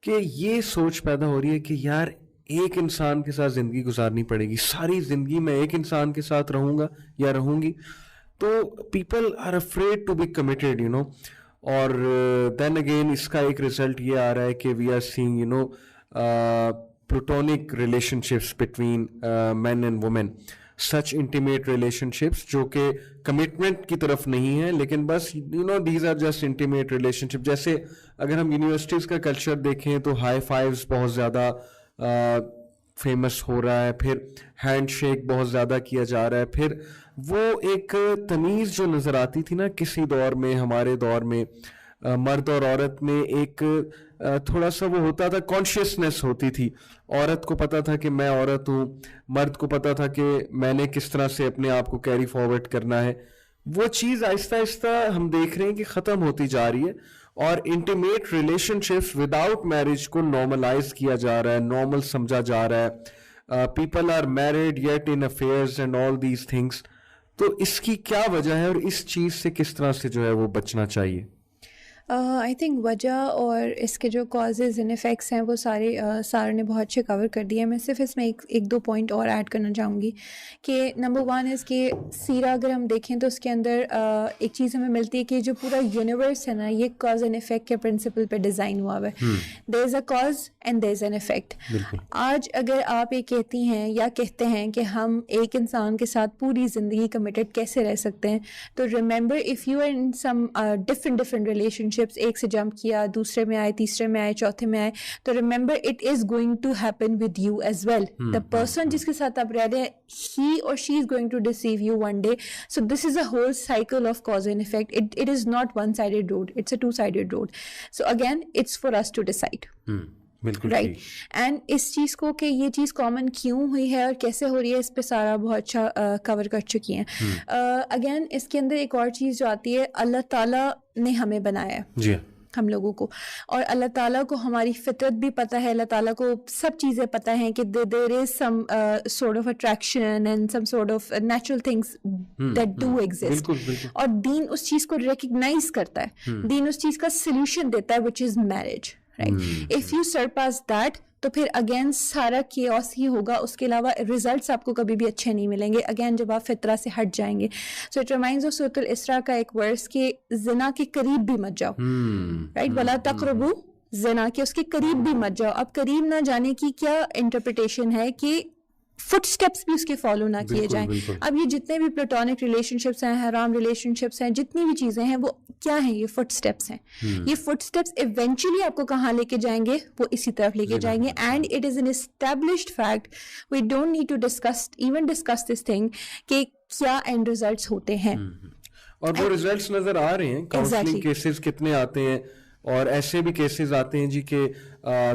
Speaker 1: کہ یہ سوچ پیدا ہو رہی ہے کہ یار ایک انسان کے ساتھ زندگی گزارنی پڑے گی, ساری زندگی میں ایک انسان کے ساتھ رہوں گا یا رہوں گی. تو people are afraid to be committed, you know. اور دین اگین اس کا ایک رزلٹ یہ آ رہا ہے کہ we are seeing you know platonic relationships between men and women, such intimate relationships جو کہ کمٹمنٹ کی طرف نہیں ہے, لیکن بس you know these are just intimate relationship. جیسے اگر ہم یونیورسٹیز کا کلچر دیکھیں تو ہائی فائیوز بہت زیادہ فیمس ہو رہا ہے, پھر ہینڈ شیک بہت زیادہ کیا جا رہا ہے, پھر وہ ایک تمیز جو نظر آتی تھی نا کسی دور میں, ہمارے دور میں مرد اور عورت میں ایک تھوڑا سا وہ ہوتا تھا, کانشیسنیس ہوتی تھی, عورت کو پتا تھا کہ میں عورت ہوں, مرد کو پتا تھا کہ میں نے کس طرح سے اپنے آپ کو کیری فارورڈ کرنا ہے. وہ چیز آہستہ آہستہ ہم دیکھ رہے ہیں کہ ختم ہوتی جا رہی ہے, اور intimate relationships without marriage کو نارملائز کیا جا رہا ہے, نارمل سمجھا جا رہا ہے. People are married yet in affairs and all these things. تو اس کی کیا وجہ ہے اور اس چیز سے کس طرح سے جو ہے وہ بچنا چاہیے؟
Speaker 3: آئی تھنک وجہ اور اس کے جو کازز اینڈ افیکٹس ہیں وہ سارے نے بہت اچھے کور کر دیا. میں صرف اس میں ایک دو پوائنٹ اور ایڈ کرنا چاہوں گی کہ نمبر ون از کہ سیرہ اگر ہم دیکھیں تو اس کے اندر ایک چیز ہمیں ملتی ہے کہ جو پورا یونیورس ہے نا یہ کاز اینڈ افیکٹ کے پرنسپل پہ ڈیزائن ہوا ہوا ہے. There is a cause and there is an effect. آج اگر آپ یہ کہتی ہیں یا کہتے ہیں کہ ہم ایک انسان کے ساتھ پوری زندگی کمیٹڈ کیسے رہ سکتے ہیں, تو remember if you are in some different relationships, ایک سے جمپ کیا, دوسرے میں آئے, تیسرے میں آئے, چوتھے میں آئے, تو remember it is going to happen with you as well. The person جس کے ساتھ آپ رہ رہے ہیں he or she is going to deceive you one day. So this is a whole cycle of cause and effect. It is not one sided road, it's a two sided road. So again it's for us to decide. Right. And اس چیز کو کہ یہ چیز common کیوں ہوئی ہے اور کیسے ہو رہی ہے اس پہ سارا بہت اچھا کور کر چکی ہیں. اگین اس کے اندر ایک اور چیز جو آتی ہے, اللہ تعالیٰ نے ہمیں بنایا ہے, جی ہم لوگوں کو, اور اللہ تعالیٰ کو ہماری فطرت بھی پتہ ہے, اللہ تعالیٰ کو سب چیزیں پتہ ہیں کہ there is some sort of attraction and some sort of natural things that do exist. اور دین اس چیز کو ریکگنائز کرتا ہے, دین اس چیز کا سلوشن دیتا ہے which is marriage. Right. If you surpass that تو پھر اگین سارا کیوس ہی ہوگا, اس کے علاوہ ریزلٹس آپ کو کبھی بھی اچھے نہیں ملیں گے اگین جب آپ فطرہ سے ہٹ جائیں گے. سو اٹ ریمائنڈز آف سورۃ الاسراء کا ایک ورس کہ زنا کے قریب بھی مت جاؤ. رائٹ. ولا تقربوا زنا, کے اس کے قریب بھی مت جاؤ. اب قریب نہ جانے کی کیا انٹرپریٹیشن ہے کہ فٹ اسٹیپس بھی اس کے فالو نہ کیے جائیں. اب یہ جتنے بھی پلیٹونک ریلیشن شپس ہیں, حرام ریلیشن شپس ہیں, جتنی بھی چیزیں ہیں وہ کیا ہیں, یہ فٹ اسٹیپس ہیں. یہ فٹ اسٹیپس ایونچولی آپ کو کہاں لے کے جائیں گے, وہ اسی طرف لے کے جائیں گے. And it is an established fact, we don't need to discuss this thing کہ کیا اینڈ ریزلٹس ہوتے ہیں.
Speaker 1: اور وہ ریزلٹس نظر آ رہے ہیں. کاؤنسلنگ کیسز کتنے آتے ہیں, اور ایسے بھی کیسز آتے ہیں جی کہ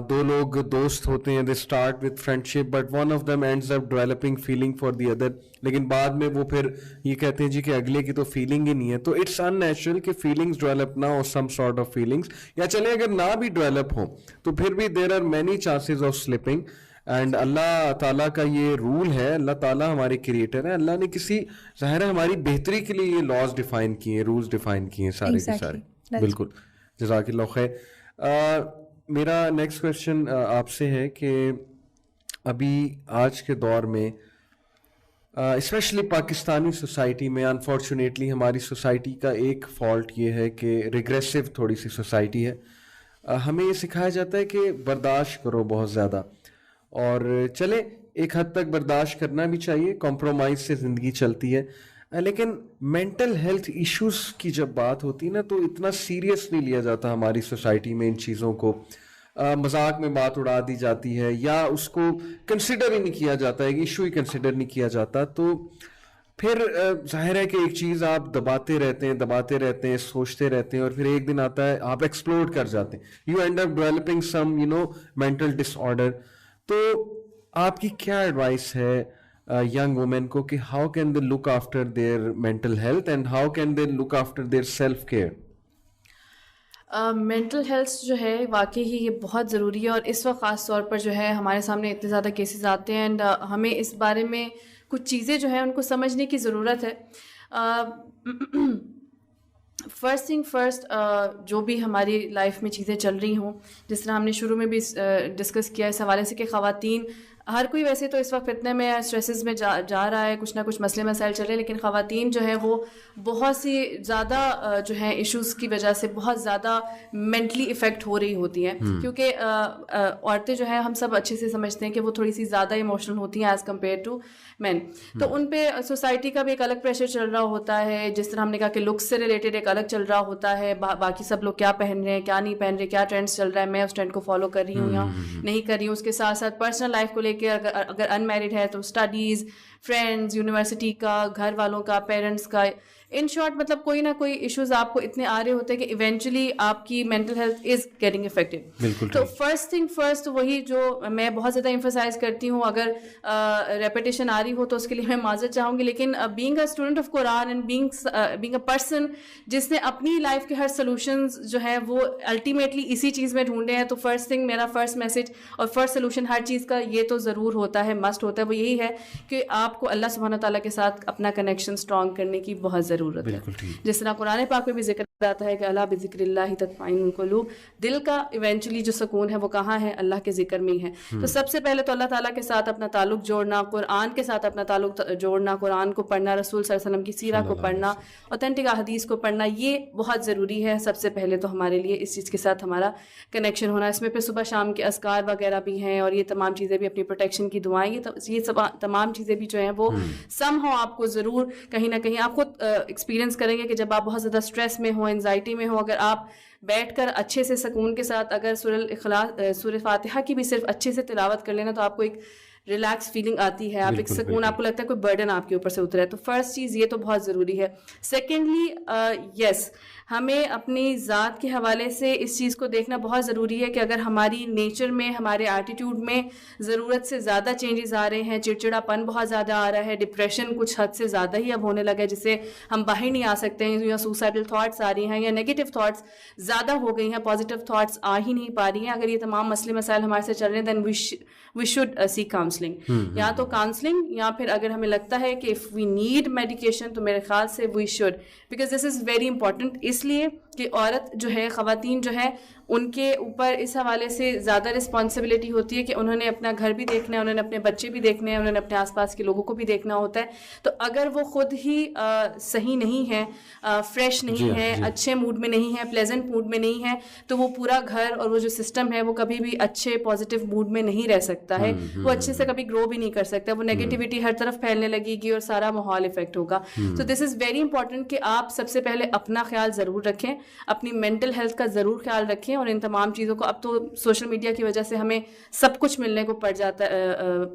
Speaker 1: دو لوگ دوست ہوتے ہیں, they start with friend ship but one of them ends up developing feeling for the other, لیکن بعد میں وہ پھر یہ کہتے ہیں جی کہ اگلے کی تو فیلنگ ہی نہیں ہے. تو اٹس ان نیچرل کہ فیلنگس ڈیولپ نہ ہو, سم سارٹ آف فیلنگس, یا چلے اگر نہ بھی ڈیولپ ہوں تو پھر بھی there are many chances of slipping. And Allah تعالیٰ کا یہ رول ہے, اللہ تعالیٰ ہمارے کریٹر ہیں, اللہ نے کسی ظاہر ہے ہماری بہتری کے لیے یہ لاز ڈیفائن کیے ہیں, رولز ڈیفائن کیے ہیں سارے کے سارے. بالکل, جزاک اللہ خیر. میرا نیکسٹ کویشچن آپ سے ہے کہ ابھی آج کے دور میں اسپیشلی پاکستانی سوسائٹی میں انفارچونیٹلی ہماری سوسائٹی کا ایک فالٹ یہ ہے کہ ریگریسو تھوڑی سی سوسائٹی ہے. ہمیں یہ سکھایا جاتا ہے کہ برداشت کرو بہت زیادہ, اور چلے ایک حد تک برداشت کرنا بھی چاہیے, کمپرومائز سے زندگی چلتی ہے. لیکن مینٹل ہیلتھ ایشوز کی جب بات ہوتی ہے نا تو اتنا سیریس نہیں لیا جاتا ہماری سوسائٹی میں. ان چیزوں کو مذاق میں بات اڑا دی جاتی ہے یا اس کو کنسیڈر ہی نہیں کیا جاتا ہے, ایشو ہی کنسیڈر نہیں کیا جاتا. تو پھر ظاہر ہے کہ ایک چیز آپ دباتے رہتے ہیں سوچتے رہتے ہیں اور پھر ایک دن آتا ہے آپ ایکسپلوڈ کر جاتے ہیں, you end up developing some mental disorder. تو آپ کی کیا ایڈوائس ہے young women کو کہ how can they look after their mental health and how can they look after their self care?
Speaker 2: Mental health جو ہے واقعی ہی یہ بہت ضروری ہے, اور اس وقت خاص طور پر جو ہے ہمارے سامنے اتنے زیادہ کیسز آتے ہیں اینڈ ہمیں اس بارے میں کچھ چیزیں جو ہیں ان کو سمجھنے کی ضرورت ہے. فرسٹ تھنگ فرسٹ, جو بھی ہماری لائف میں چیزیں چل رہی ہوں, جس طرح ہم نے شروع میں بھی ڈسکس کیا اس حوالے سے کہ خواتین, ہر کوئی ویسے تو اس وقت فتنے میں اسٹریسز میں جا رہا ہے, کچھ نہ کچھ مسئلے مسائل چل رہے ہیں, لیکن خواتین جو ہے وہ بہت سی زیادہ جو ہے ایشوز کی وجہ سے بہت زیادہ مینٹلی افیکٹ ہو رہی ہوتی ہیں, کیونکہ عورتیں جو ہیں ہم سب اچھے سے سمجھتے ہیں کہ وہ تھوڑی سی زیادہ ایموشنل ہوتی ہیں ایز کمپیئر ٹو مین. تو ان پہ سوسائٹی کا بھی ایک الگ پریشر چل رہا ہوتا ہے, جس طرح ہم نے کہا کہ لکس سے ریلیٹڈ ایک الگ چل رہا ہوتا ہے, باقی سب لوگ کیا پہن رہے ہیں کیا نہیں پہن رہے, کیا ٹرینڈس چل رہا ہے, میں اس ٹرینڈ کو فالو کر رہی ہوں یا نہیں کر رہی ہوں. اس کے ساتھ ساتھ پرسنل لائف کو لے کے اگر ان میرڈ ہے تو اسٹڈیز, فرینڈز, یونیورسٹی کا, گھر والوں کا, پیرنٹس کا, ان شارٹ مطلب کوئی نہ کوئی ایشوز آپ کو اتنے آ رہے ہوتے ہیں کہ ایونچولی آپ کی mental health is getting affected. تو فرسٹ تھنگ فرسٹ وہی جو میں بہت زیادہ ایمفسائز کرتی ہوں, اگر ریپیٹیشن آ رہی ہو تو اس کے لیے میں معذرت چاہوں گی, لیکن being a student of Quran and being a person جس نے اپنی لائف کے ہر سولوشنز جو ہے وہ الٹیمیٹلی اسی چیز میں ڈھونڈے ہیں, تو فرسٹ تھنگ میرا فرسٹ میسج اور فرسٹ سولوشن ہر چیز کا یہ تو ضرور ہوتا ہے, مسٹ ہوتا ہے, وہ یہی ہے کہ آپ کو اللہ سبحانہ تعالیٰ کے ساتھ اپنا کنیکشن اسٹرانگ کرنے کی بہت ضرورت ہے. جس طرح قرآن پاک میں بھی ذکر آتا ہے کہ اللہ بذکر اللہ تطمئن القلوب, دل کا ایونچولی جو سکون ہے وہ کہاں ہے, اللہ کے ذکر میں ہی ہے. تو سب سے پہلے تو اللہ تعالیٰ کے ساتھ اپنا تعلق جوڑنا, قرآن کے ساتھ اپنا تعلق جوڑنا, قرآن کو پڑھنا, رسول صلی اللہ علیہ وسلم کی سیرہ کو پڑھنا, اوتھینٹک احادیث کو پڑھنا, یہ بہت ضروری ہے. سب سے پہلے تو ہمارے لیے اس چیز کے ساتھ ہمارا کنیکشن ہونا, اس میں پھر صبح شام کے اذکار وغیرہ بھی ہیں, اور یہ تمام چیزیں بھی, اپنی پروٹیکشن کی دعائیں, یہ سب تمام چیزیں بھی جو ہیں وہ سم ہو آپ کو ضرور کہیں نہ کہیں آپ خود ایکسپیرینس کریں گے کہ جب آپ بہت زیادہ اسٹریس میں ہوں, انزائٹی میں ہوں, اگر آپ بیٹھ کر اچھے سے سکون کے ساتھ اگر سورہ فاتحہ کی بھی صرف اچھے سے تلاوت کر لینا, تو آپ کو ایک ریلیکس فیلنگ آتی ہے, آپ ایک سکون, آپ کو لگتا ہے کوئی برڈن آپ کے اوپر سے اترا ہے. تو فرسٹ چیز یہ تو بہت ضروری ہے. سیکنڈلی یس, ہمیں اپنی ذات کے حوالے سے اس چیز کو دیکھنا بہت ضروری ہے کہ اگر ہماری نیچر میں, ہمارے ایٹیٹیوڈ میں ضرورت سے زیادہ چینجز آ رہے ہیں, چڑچڑا پن بہت زیادہ آ رہا ہے, ڈپریشن کچھ حد سے زیادہ ہی اب ہونے لگا ہے, جس سے ہم باہر نہیں آ سکتے ہیں, یا سوسائڈل تھاٹس آ رہی ہیں, یا نیگیٹو تھاٹس زیادہ ہو گئی ہیں, پازیٹیو تھاٹس آ ہی نہیں پا رہی ہیں, اگر یہ تمام مسئلے مسائل ہمارے سے چل رہے ہیں, دین وی شوڈ سیک کاؤنسلنگ, یا تو کاؤنسلنگ, یا پھر اگر ہمیں لگتا ہے کہ اف وی نیڈ میڈیکیشن تو میرے خیال سے we should, because this is very important. اس لیے کہ عورت جو ہے, خواتین جو ہے, ان کے اوپر اس حوالے سے زیادہ رسپانسبلٹی ہوتی ہے کہ انہوں نے اپنا گھر بھی دیکھنا ہے, انہوں نے اپنے بچے بھی دیکھنے ہیں, انہوں نے اپنے آس پاس کے لوگوں کو بھی دیکھنا ہوتا ہے. تو اگر وہ خود ہی صحیح نہیں ہے, فریش نہیں ہے, اچھے موڈ میں نہیں ہے, پلیزنٹ موڈ میں نہیں ہے, تو وہ پورا گھر اور وہ جو سسٹم ہے وہ کبھی بھی اچھے پازیٹیو موڈ میں نہیں رہ سکتا ہے, وہ اچھے سے کبھی گرو بھی نہیں کر سکتا, وہ نیگیٹیوٹی ہر طرف پھیلنے لگے گی اور سارا ماحول افیکٹ ہوگا. تو دس از ویری امپورٹنٹ کہ آپ سب سے پہلے اپنا خیال ضرور رکھیں, اپنی مینٹل ہیلتھ کا ضرور خیال رکھیں, اور ان تمام چیزوں کو, اب تو سوشل میڈیا کی وجہ سے ہمیں سب کچھ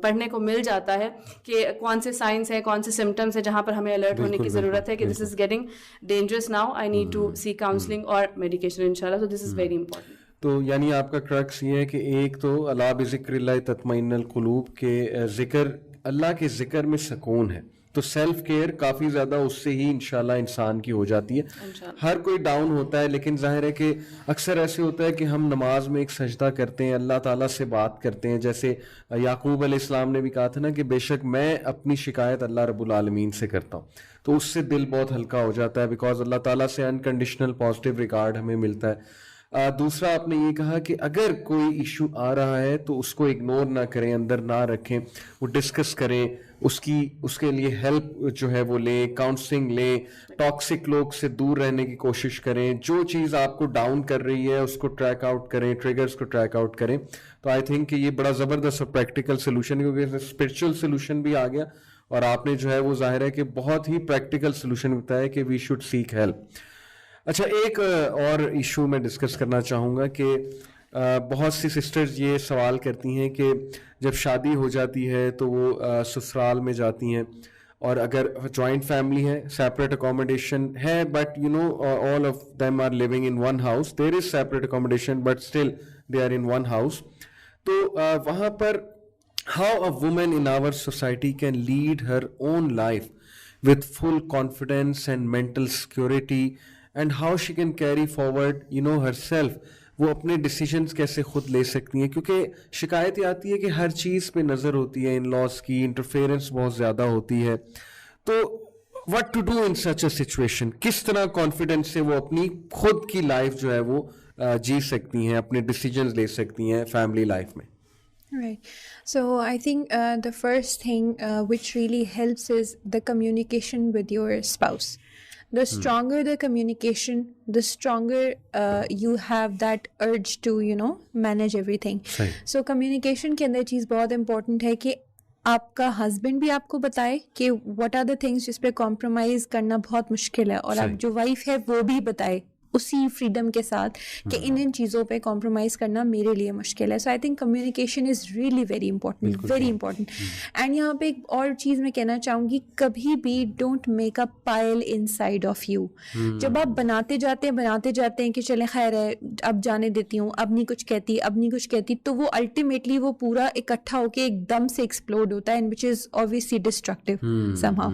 Speaker 2: پڑھنے کو مل جاتا ہے کہ کون سے سائنس ہیں, کون سے سمٹمس ہیں جہاں پر ہمیں الرٹ ہونے کی ضرورت ہے کہ this is getting dangerous now, I need to see counselling اور میڈیکیشن انشاءاللہ. تو دس از ویری امپورٹنٹ.
Speaker 1: تو یعنی آپ کا کرکس یہ ہے کہ ایک تو الا بذکر اللہ تطمئن القلوب کے ذکر, اللہ کے ذکر میں سکون ہے, تو سیلف کیئر کافی زیادہ اس سے ہی انشاءاللہ انسان کی ہو جاتی ہے. ہر کوئی ڈاؤن ہوتا ہے, لیکن ظاہر ہے کہ اکثر ایسے ہوتا ہے کہ ہم نماز میں ایک سجدہ کرتے ہیں, اللہ تعالیٰ سے بات کرتے ہیں, جیسے یعقوب علیہ السلام نے بھی کہا تھا نا کہ بے شک میں اپنی شکایت اللہ رب العالمین سے کرتا ہوں, تو اس سے دل بہت ہلکا ہو جاتا ہے, بیکاز اللہ تعالیٰ سے انکنڈیشنل پازیٹیو ریگارڈ ہمیں ملتا ہے. دوسرا آپ نے یہ کہا کہ اگر کوئی ایشو آ رہا ہے تو اس کو اگنور نہ کریں, اندر نہ رکھیں, وہ ڈسکس کریں, اس کے لیے ہیلپ جو ہے وہ لیں, کاؤنسلنگ لیں, ٹاکسک لوگ سے دور رہنے کی کوشش کریں, جو چیز آپ کو ڈاؤن کر رہی ہے اس کو ٹریک آؤٹ کریں, ٹریگرز کو ٹریک آؤٹ کریں. تو آئی تھنک کہ یہ بڑا زبردست پریکٹیکل سولوشن ہے, کیونکہ اسپرچل سولوشن بھی آ گیا اور آپ نے جو ہے وہ ظاہر ہے کہ بہت ہی پریکٹیکل سولوشن بتایا کہ وی شوڈ سیک ہیلپ. اچھا ایک اور ایشو میں ڈسکس کرنا چاہوں گا کہ بہت سی سسٹرز یہ سوال کرتی ہیں کہ جب شادی ہو جاتی ہے تو وہ سسرال میں جاتی ہیں, اور اگر جوائنٹ فیملی ہے, سیپریٹ اکوموڈیشن ہے, but you know all of them are living in one house, there is separate accommodation but still they are in one house, تو وہاں پر how a woman in our society can lead her own life with full confidence and mental security, and how she can carry forward herself. وہ اپنے decisions کیسے خود لے سکتی ہیں, کیونکہ شکایت یہ آتی ہے کہ ہر چیز پہ نظر ہوتی ہے, ان لاس کی انٹرفیئرنس بہت زیادہ ہوتی ہے. تو what to do in such a situation, کس طرح کانفیڈنس سے وہ اپنی خود کی لائف جو ہے وہ جی سکتی ہیں, اپنے ڈیسیجنز لے سکتی ہیں فیملی لائف میں.
Speaker 3: Right. So I think the first thing which really helps is the communication with your spouse. The stronger the communication, the stronger you have that urge to, manage everything. So communication کے اندر چیز بہت important ہے کہ آپ کا husband بھی آپ کو بتائے کہ what are the things جس پہ compromise کرنا بہت مشکل ہے, اور آپ جو وائف ہے وہ بھی بتائے اسی فریڈم کے ساتھ کہ ان چیزوں پہ کمپرومائز کرنا میرے لیے مشکل ہے. So I think communication is really very important. And یہاں پہ ایک اور چیز میں کہنا چاہوں گی, کبھی بھی don't make a pile inside of you. جب آپ بناتے جاتے ہیں کہ چلیں خیر ہے اب جانے دیتی ہوں, اب نہیں کچھ کہتی, تو وہ الٹیمیٹلی وہ پورا اکٹھا ہو کے ایک دم سے ایکسپلوڈ ہوتا ہے, and which is obviously destructive somehow.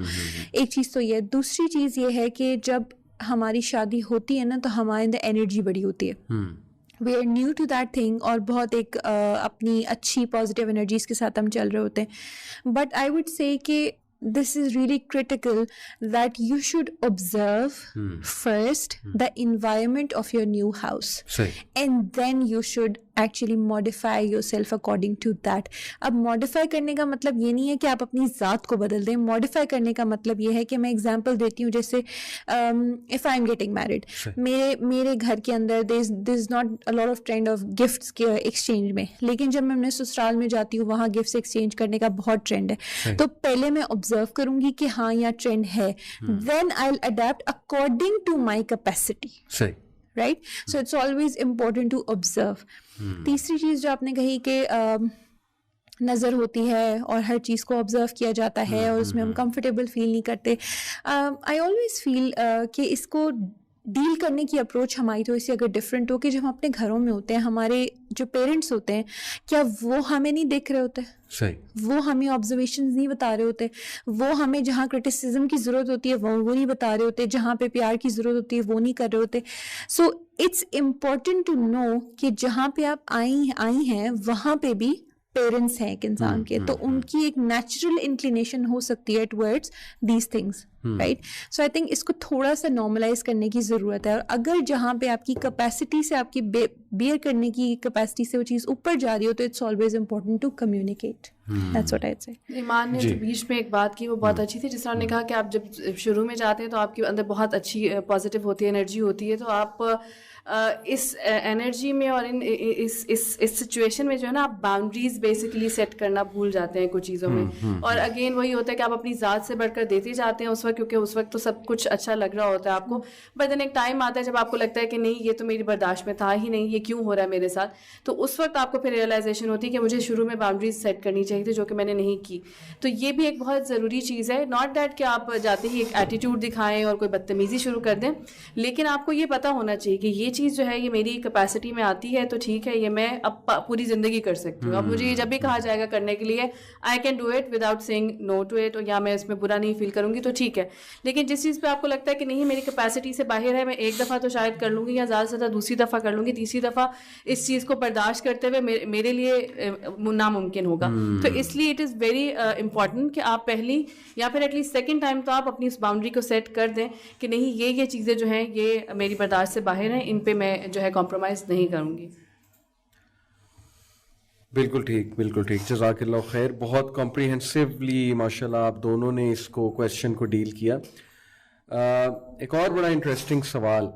Speaker 3: ایک چیز تو یہ. دوسری چیز یہ ہے کہ جب ہماری شادی ہوتی ہے نا تو ہمارے اندر انرجی بڑی ہوتی ہے, we are new to that thing, اور بہت ایک اپنی اچھی پازیٹیو انرجیز کے ساتھ ہم چل رہے ہوتے ہیں. بٹ آئی وڈ سے کہ this is really critical that you should observe first the environment of your new house, and then you should actually modify yourself according to that. اب modify کرنے کا مطلب یہ نہیں ہے کہ آپ اپنی ذات کو بدل دیں. modify کرنے کا مطلب یہ ہے کہ میں example دیتی ہوں, جیسے if I'm getting married, میرے گھر کے اندر there is not a lot of trend of gifts کے exchange میں, لیکن جب میں اپنے سسرال میں جاتی ہوں وہاں gifts exchange کرنے کا بہت ٹرینڈ ہے. تو پہلے میں observe کروں گی کہ ہاں یہاں ٹرینڈ ہے, then I'll adapt according to my capacity. Right? So it's always important to observe. تیسری چیز جو آپ نے کہی کہ نظر ہوتی ہے اور ہر چیز کو آبزرو کیا جاتا ہے اور اس میں ہم کمفرٹیبل فیل نہیں کرتے. آئی آلویز فیل کہ اس کو ڈیل کرنے کی اپروچ ہماری تھوڑی سی اگر ڈفرینٹ ہو, کہ جب ہم اپنے گھروں میں ہوتے ہیں, ہمارے جو پیرنٹس ہوتے ہیں کیا وہ ہمیں نہیں دیکھ رہے ہوتے, وہ ہمیں آبزرویشنز نہیں بتا رہے ہوتے, وہ ہمیں جہاں کرٹیسزم کی ضرورت ہوتی ہے وہ نہیں بتا رہے ہوتے, جہاں پہ پیار کی ضرورت ہوتی ہے وہ نہیں کر رہے ہوتے. So it's important to know کہ جہاں پہ آپ آئی ہیں وہاں پہ بھی پیرنٹس ہیں ایک انسان کے, تو ان کی ایک نیچرل انکلینیشن ہو سکتی ہے towards these things, right. So I think اس کو تھوڑا سا نارملائز کرنے کی ضرورت ہے, اور اگر جہاں پہ آپ کی کیپیسٹی سے, آپ کی بیئر کرنے کی کیپیسٹی سے وہ چیز اوپر جا رہی ہو, تو it's always important to communicate. That's what I'd say.
Speaker 2: ایمان نے جو بیچ میں ایک بات کی وہ بہت اچھی تھی, جس طرح نے کہا کہ آپ جب شروع میں جاتے ہیں تو آپ کے اندر بہت اچھی پازیٹیو ہوتی ہے, انرجی ہوتی ہے, تو آپ اس انرجی میں اور اس سچویشن میں جو ہے نا آپ باؤنڈریز بیسکلی سیٹ کرنا بھول جاتے ہیں کچھ چیزوں میں. اور اگین وہی ہوتا ہے کہ آپ اپنی ذات سے بڑھ کر دیتے جاتے ہیں اس وقت, کیونکہ اس وقت تو سب کچھ اچھا لگ رہا ہوتا ہے آپ کو, بٹ دین ایک ٹائم آتا ہے جب آپ کو لگتا ہے کہ نہیں یہ تو میری برداشت میں تھا ہی نہیں, یہ کیوں ہو رہا ہے میرے ساتھ. تو اس وقت آپ کو پھر ریئلائزیشن ہوتی ہے کہ مجھے شروع میں باؤنڈریز سیٹ کرنی چاہیے تھی, جو کہ میں نے نہیں کی. تو یہ بھی ایک بہت ضروری چیز ہے. ناٹ دیٹ کہ آپ جاتے ہی ایک ایٹیٹیوڈ دکھائیں اور کوئی بدتمیزی شروع کر دیں, لیکن آپ کو یہ پتا ہونا چاہیے کہ یہ چیز جو ہے یہ میری کیپیسٹی میں آتی ہے تو ٹھیک ہے, یہ میں اب پوری زندگی کر سکتی ہوں. اب مجھے یہ جب بھی کہا جائے گا کرنے کے لیے, I can do it without saying no to it, یا میں اس میں برا نہیں فیل کروں گی تو ٹھیک ہے. لیکن جس چیز پہ آپ کو لگتا ہے کہ نہیں میری کیپیسٹی سے باہر ہے, میں ایک دفعہ تو شاید کر لوں گی, یا زیادہ سے زیادہ دوسری دفعہ کر لوں گی, تیسری دفعہ اس چیز کو برداشت کرتے ہوئے میرے لیے ناممکن ہوگا. تو اس لیے اٹ از ویری امپورٹنٹ کہ آپ پہلی یا پھر ایٹ لیسٹ سیکنڈ ٹائم تو آپ اپنی اس باؤنڈری کو سیٹ کر دیں کہ نہیں یہ چیزیں جو ہیں یہ میری برداشت سے باہر ہیں, ان پہ میں جو ہے کمپرومائز نہیں کروں گی.
Speaker 1: بالکل ٹھیک, جزاک اللہ خیر. بہت کمپریہنسولی ماشاء اللہ آپ دونوں نے اس کویسچن کو ڈیل کیا. ایک اور بڑا انٹرسٹنگ سوال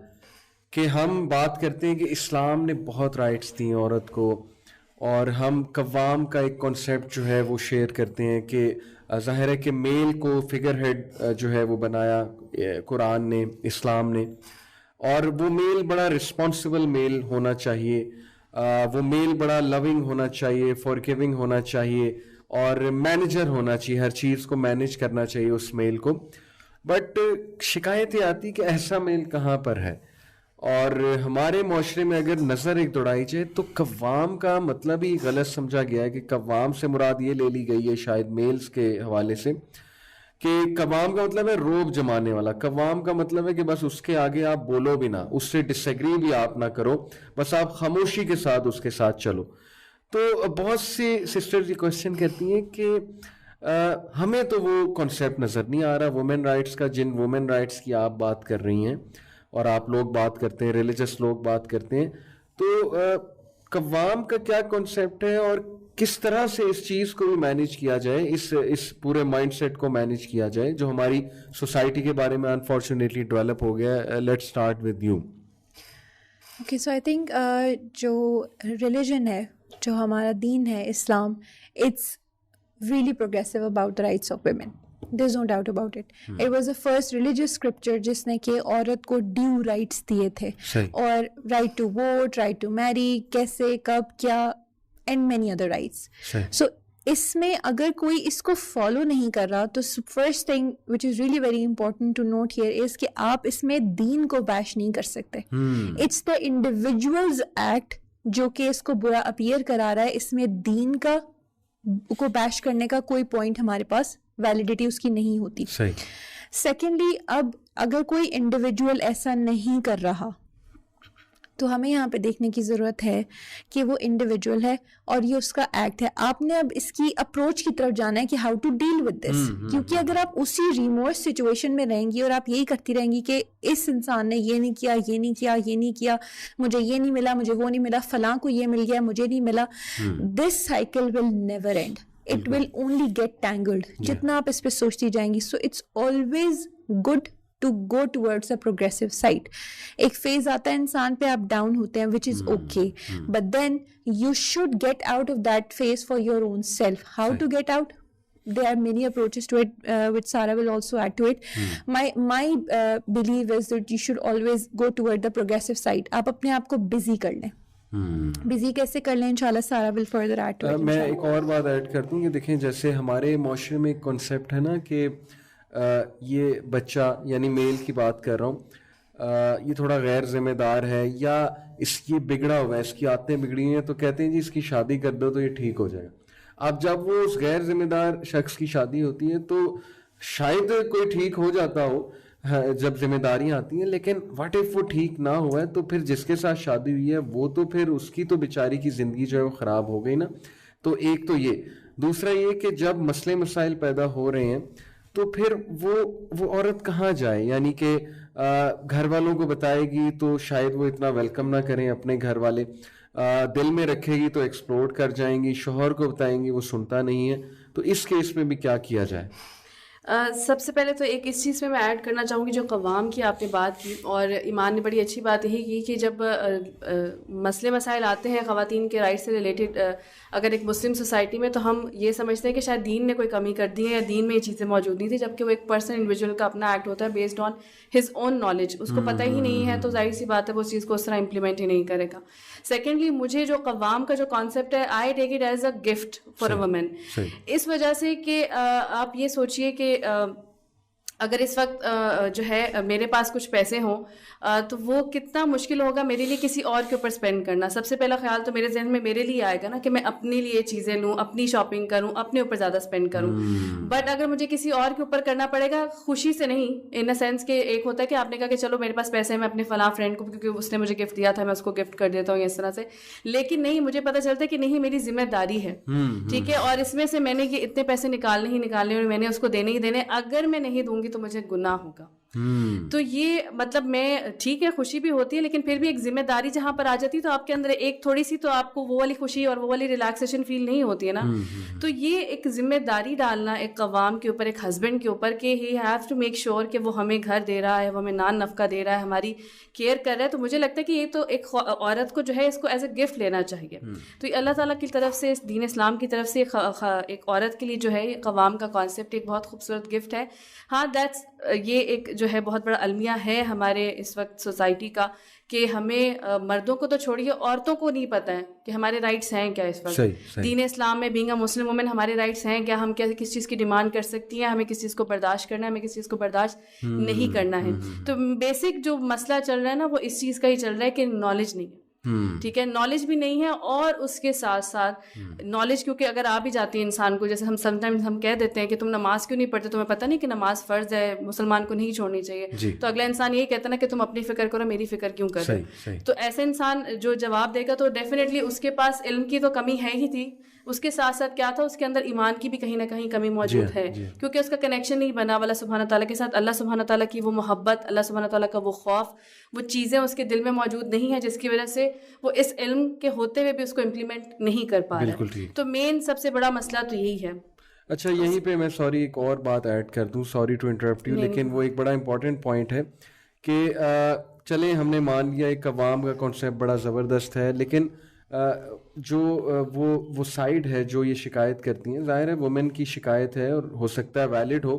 Speaker 1: کہ ہم بات کرتے ہیں کہ اسلام نے بہت رائٹس دی عورت کو, اور ہم قوام کا ایک کانسیپٹ جو ہے وہ شیئر کرتے ہیں کہ ظاہر ہے کہ میل کو فگر ہیڈ جو ہے وہ بنایا قرآن نے, اسلام نے, اور وہ میل بڑا رسپانسبل میل ہونا چاہیے, وہ میل بڑا لونگ ہونا چاہیے, فارگیونگ ہونا چاہیے, اور مینیجر ہونا چاہیے, ہر چیز کو مینیج کرنا چاہیے اس میل کو. بٹ شکایتیں آتی کہ ایسا میل کہاں پر ہے, اور ہمارے معاشرے میں اگر نظر ایک دوڑائی جائے تو قوام کا مطلب ہی غلط سمجھا گیا ہے کہ قوام سے مراد یہ لے لی گئی ہے شاید میلز کے حوالے سے کہ قوام کا مطلب ہے روب جمانے والا. قوام کا مطلب ہے کہ بس اس کے آگے آپ بولو بھی نہ, اس سے ڈس ایگری بھی آپ نہ کرو, بس آپ خاموشی کے ساتھ اس کے ساتھ چلو. تو بہت سی سسٹرز یہ کوشچن کرتی ہیں کہ ہمیں تو وہ کانسیپٹ نظر نہیں آ رہا وومن رائٹس کا, جن وومن رائٹس کی آپ بات کر رہی ہیں اور آپ لوگ بات کرتے ہیں, ریلیجس لوگ بات کرتے ہیں, تو قوام کا کیا کانسیپٹ ہے اور کس طرح سے اس چیز کو بھی مینیج کیا جائے, اس پورے مائنڈ سیٹ کو مینیج کیا جائے جو ہماری سوسائٹی کے بارے میں انفارچونیٹلی ڈیولپ ہو گیا ہے. Let's start with you.
Speaker 3: Okay, so I think جو ریلیجن ہے, جو ہمارا دین ہے Islam, it's really progressive about the rights of women. There's no doubt about it. It was the first religious scripture جس نے کہ عورت کو ڈیو رائٹس دیے تھے, اور right to vote, right to marry, کیسے, کب, کیا, and many other rights. So اس میں اگر کوئی اس کو فالو نہیں کر رہا تو first thing which is really very important to note here is کہ آپ اس میں دین کو بیش نہیں کر سکتے. اٹس دا انڈیویجولز ایکٹ جو کہ اس کو برا اپیئر کرا رہا ہے. اس میں دین کو بیش کرنے کا کوئی پوائنٹ ہمارے پاس, ویلیڈیٹی اس کی نہیں ہوتی. سیکنڈلی, اب اگر کوئی انڈیویجول ایسا نہیں کر رہا تو ہمیں یہاں پہ دیکھنے کی ضرورت ہے کہ وہ انڈیویجول ہے اور یہ اس کا ایکٹ ہے. آپ نے اب اس کی اپروچ کی طرف جانا ہے کہ how to deal with this, کیونکہ اگر آپ اسی ریمورس سچویشن میں رہیں گی اور آپ یہی کرتی رہیں گی کہ اس انسان نے یہ نہیں کیا, یہ نہیں کیا, یہ نہیں کیا, مجھے یہ نہیں ملا, مجھے وہ نہیں ملا, فلاں کو یہ مل گیا, مجھے نہیں ملا, this cycle will never and. It will only get tangled. جتنا آپ اس پہ سوچتی جائیں گی. So it's always good to go towards a progressive side. ایک فیز آتا ہے انسان پہ, آپ ڈاؤن ہوتے ہیں, which is okay. But then you should get out of that phase for your own self. How to get out? There are many approaches to it, which Sarah will also add to it. My belief is that you should always go toward the progressive side. آپ اپنے آپ کو busy کر لیں. Busy کیسے کر لیں, انشاءاللہ سارا will further add to it.
Speaker 1: میں ایک اور بات ایڈ کر دوں کہ دیکھیں جیسے ہمارے معاشرے میں ایک کانسیپٹ ہے نا کہ یہ بچہ, یعنی میل کی بات کر رہا ہوں, یہ تھوڑا غیر ذمہ دار ہے یا اس کی بگڑا ہوا ہے, اس کی عادتیں بگڑی ہیں, تو کہتے ہیں جی اس کی شادی کر دو تو یہ ٹھیک ہو جائے گا. اب جب وہ اس غیر ذمہ دار شخص کی شادی ہوتی ہے تو شاید کوئی ٹھیک ہو جاتا ہو جب ذمہ داریاں آتی ہیں, لیکن واٹ ایف وہ ٹھیک نہ ہوا ہے تو پھر جس کے ساتھ شادی ہوئی ہے وہ تو پھر اس کی تو بیچاری کی زندگی جو ہے وہ خراب ہو گئی نا. تو ایک تو یہ, دوسرا یہ کہ جب مسئلے مسائل پیدا ہو رہے ہیں تو پھر وہ عورت کہاں جائے, یعنی کہ گھر والوں کو بتائے گی تو شاید وہ اتنا ویلکم نہ کریں اپنے گھر والے, دل میں رکھے گی تو ایکسپلوڈ کر جائیں گی, شوہر کو بتائیں گی وہ سنتا نہیں ہے. تو اس کیس میں بھی کیا کیا جائے؟
Speaker 2: سب سے پہلے تو ایک اس چیز میں ایڈ کرنا چاہوں گی جو قوام کی آپ نے بات کی, اور ایمان نے بڑی اچھی بات یہی کی کہ جب مسئلے مسائل آتے ہیں خواتین کے رائٹ سے ریلیٹڈ اگر ایک مسلم سوسائٹی میں, تو ہم یہ سمجھتے ہیں کہ شاید دین نے کوئی کمی کر دی ہے یا دین میں یہ چیزیں موجود نہیں تھی, جبکہ وہ ایک پرسن انڈیویجول کا اپنا ایکٹ ہوتا ہے based on his own knowledge. اس کو پتہ ہی نہیں ہے تو ظاہر سی بات ہے وہ اس چیز کو اس طرح امپلیمنٹ ہی نہیں کرے گا. سیکنڈلی, مجھے جو قوام کا جو کانسیپٹ ہے, I take it as a gift for a woman, اس وجہ سے کہ آپ یہ سوچیے کہ اگر اس وقت جو ہے میرے پاس کچھ پیسے ہوں تو وہ کتنا مشکل ہوگا میرے لیے کسی اور کے اوپر اسپینڈ کرنا. سب سے پہلا خیال تو میرے ذہن میں میرے لیے آئے گا نا کہ میں اپنے لیے چیزیں لوں, اپنی شاپنگ کروں, اپنے اوپر زیادہ اسپینڈ کروں. بٹ اگر مجھے کسی اور کے اوپر کرنا پڑے گا, خوشی سے نہیں, ان اے سینس کہ ایک ہوتا ہے کہ آپ نے کہا کہ چلو میرے پاس پیسے ہیں, میں اپنے فلاں فرینڈ کو, کیونکہ اس نے مجھے گفٹ دیا تھا, میں اس کو گفٹ کر دیتا ہوں اس طرح سے. لیکن نہیں, مجھے پتہ چلتا ہے کہ نہیں, میری ذمہ داری ہے, ٹھیک ہے, اور اس میں سے میں نے یہ اتنے پیسے نکالنے ہی نکالنے اور میں نے اس کو دینے ہی دینے. اگر میں نہیں دوں گی تو مجھے گناہ ہوگا. تو یہ مطلب میں ٹھیک ہے خوشی بھی ہوتی ہے لیکن پھر بھی ایک ذمہ داری جہاں پر آ جاتی ہے تو آپ کے اندر ایک تھوڑی سی تو آپ کو وہ والی خوشی اور وہ والی ریلیکسیشن فیل نہیں ہوتی ہے نا. تو یہ ایک ذمہ داری ڈالنا ایک قوام کے اوپر, ایک ہسبینڈ کے اوپر کہ he have to make sure کہ وہ ہمیں گھر دے رہا ہے, وہ ہمیں نان نفقہ دے رہا ہے, ہماری کیئر کر رہا ہے. تو مجھے لگتا ہے کہ یہ تو ایک عورت کو جو ہے اس کو ایز اے گفٹ لینا چاہیے. تو یہ اللہ تعالیٰ کی طرف سے, دین اسلام کی طرف سے ایک عورت کے لیے جو ہے قوام کا کانسیپٹ ایک بہت خوبصورت گفٹ ہے. ہاں دیٹس یہ ایک جو ہے بہت بڑا المیہ ہے ہمارے اس وقت سوسائٹی کا کہ ہمیں مردوں کو تو چھوڑیے عورتوں کو نہیں پتہ ہے کہ ہمارے رائٹس ہیں کیا اس وقت. دین اسلام میں بینگ اے مسلم وومن ہمارے رائٹس ہیں کیا, ہم کس چیز کی ڈیمانڈ کر سکتی ہیں, ہمیں کس چیز کو برداشت کرنا ہے, ہمیں کس چیز کو برداشت نہیں کرنا ہے. تو بیسک جو مسئلہ چل رہا ہے نا وہ اس چیز کا ہی چل رہا ہے کہ نالج نہیں ہے. ٹھیک ہے, نالج بھی نہیں ہے اور اس کے ساتھ ساتھ نالج کیونکہ اگر آ بھی جاتی ہے انسان کو, جیسے ہم سم ٹائمز ہم کہہ دیتے ہیں کہ تم نماز کیوں نہیں پڑھتے, تمہیں پتہ نہیں کہ نماز فرض ہے, مسلمان کو نہیں چھوڑنی چاہیے. تو اگلا انسان یہی کہتا ہے نا کہ تم اپنی فکر کرو, میری فکر کیوں کر رہے. تو ایسے انسان جو جواب دے گا تو ڈیفینیٹلی اس کے پاس علم کی تو کمی ہے ہی تھی, اس کے ساتھ ساتھ کیا تھا, اس کے اندر ایمان کی بھی کہیں نہ کہیں کمی موجود ہے کیونکہ اس کا کنیکشن نہیں بنا اللہ سبحانہ تعالیٰ کے ساتھ. اللہ سبحانہ تعالیٰ کی وہ محبت, اللہ سبحانہ تعالیٰ کا وہ خوف, وہ چیزیں اس کے دل میں موجود نہیں ہیں جس کی وجہ سے وہ اس علم کے ہوتے ہوئے بھی اس کو امپلیمنٹ نہیں کر پا رہا. تو مین سب سے بڑا مسئلہ تو یہی ہے.
Speaker 1: اچھا یہیں پہ میں سوری ایک اور بات ایڈ کر دوں, سوری ٹو انٹرپٹ یو, لیکن وہ ایک بڑا امپورٹنٹ پوائنٹ ہے کہ چلیں ہم نے مان لیا ایک عوام کا کانسیپٹ بڑا زبردست ہے, لیکن جو وہ سائڈ ہے جو یہ شکایت کرتی ہیں, ظاہر ہے وومن کی شکایت ہے اور ہو سکتا ہے ویلڈ ہو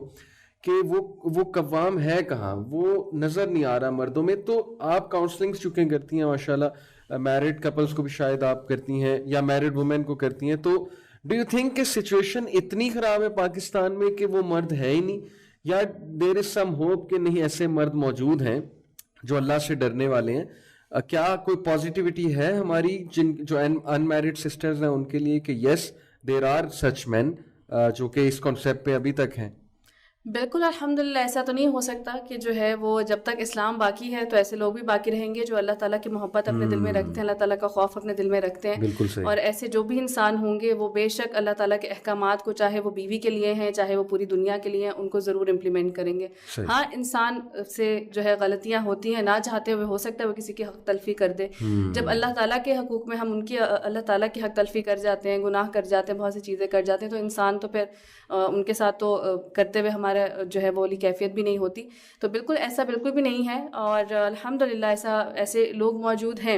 Speaker 1: کہ وہ قوام ہے کہاں, وہ نظر نہیں آ رہا مردوں میں. تو آپ کاؤنسلنگ چونکہ کرتی ہیں ماشاء اللہ, میرڈ کپلس کو بھی شاید آپ کرتی ہیں یا میرڈ وومن کو کرتی ہیں, تو ڈو یو تھنک کہ سچویشن اتنی خراب ہے پاکستان میں کہ وہ مرد ہے ہی نہیں, یا دیر از سم ہوپ کہ نہیں ایسے مرد موجود ہیں جو اللہ سے ڈرنے والے ہیں؟ کیا کوئی پازیٹیوٹی ہے ہماری جو ان میرڈ سسٹرز ہیں ان کے لیے کہ یس دیر آر سچ مین جو کہ اس کانسیپٹ پہ ابھی تک ہیں؟
Speaker 2: بالکل الحمدللہ. ایسا تو نہیں ہو سکتا کہ جو ہے وہ جب تک اسلام باقی ہے تو ایسے لوگ بھی باقی رہیں گے جو اللہ تعالیٰ کی محبت اپنے دل میں رکھتے ہیں, اللہ تعالیٰ کا خوف اپنے دل میں رکھتے ہیں. اور ایسے جو بھی انسان ہوں گے وہ بے شک اللہ تعالیٰ کے احکامات کو, چاہے وہ بیوی کے لیے ہیں چاہے وہ پوری دنیا کے لیے ہیں, ان کو ضرور امپلیمنٹ کریں گے. ہاں انسان سے جو ہے غلطیاں ہوتی ہیں, نہ چاہتے ہوئے ہو سکتا ہے وہ کسی کی حق تلفی کر دے. جب اللہ تعالیٰ کے حقوق میں ہم ان کی اللہ تعالیٰ کی حق تلفی کر جاتے ہیں, گناہ کر جاتے ہیں, بہت سی چیزیں کر جاتے ہیں, تو انسان تو پھر ان کے ساتھ تو کرتے ہوئے ہمارا جو ہے وہ کیفیت بھی نہیں ہوتی. تو بالکل ایسا بالکل بھی نہیں ہے اور الحمدللہ ایسے لوگ موجود ہیں.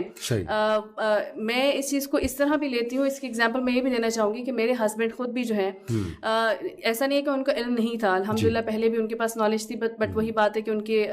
Speaker 2: میں اس چیز کو اس طرح بھی لیتی ہوں, اس کی ایگزامپل میں یہ بھی دینا چاہوں گی کہ میرے ہسبینڈ خود بھی جو ہیں ایسا نہیں ہے کہ ان کو علم نہیں تھا, الحمدللہ پہلے بھی ان کے پاس نالج تھی, بٹ وہی بات ہے کہ ان کے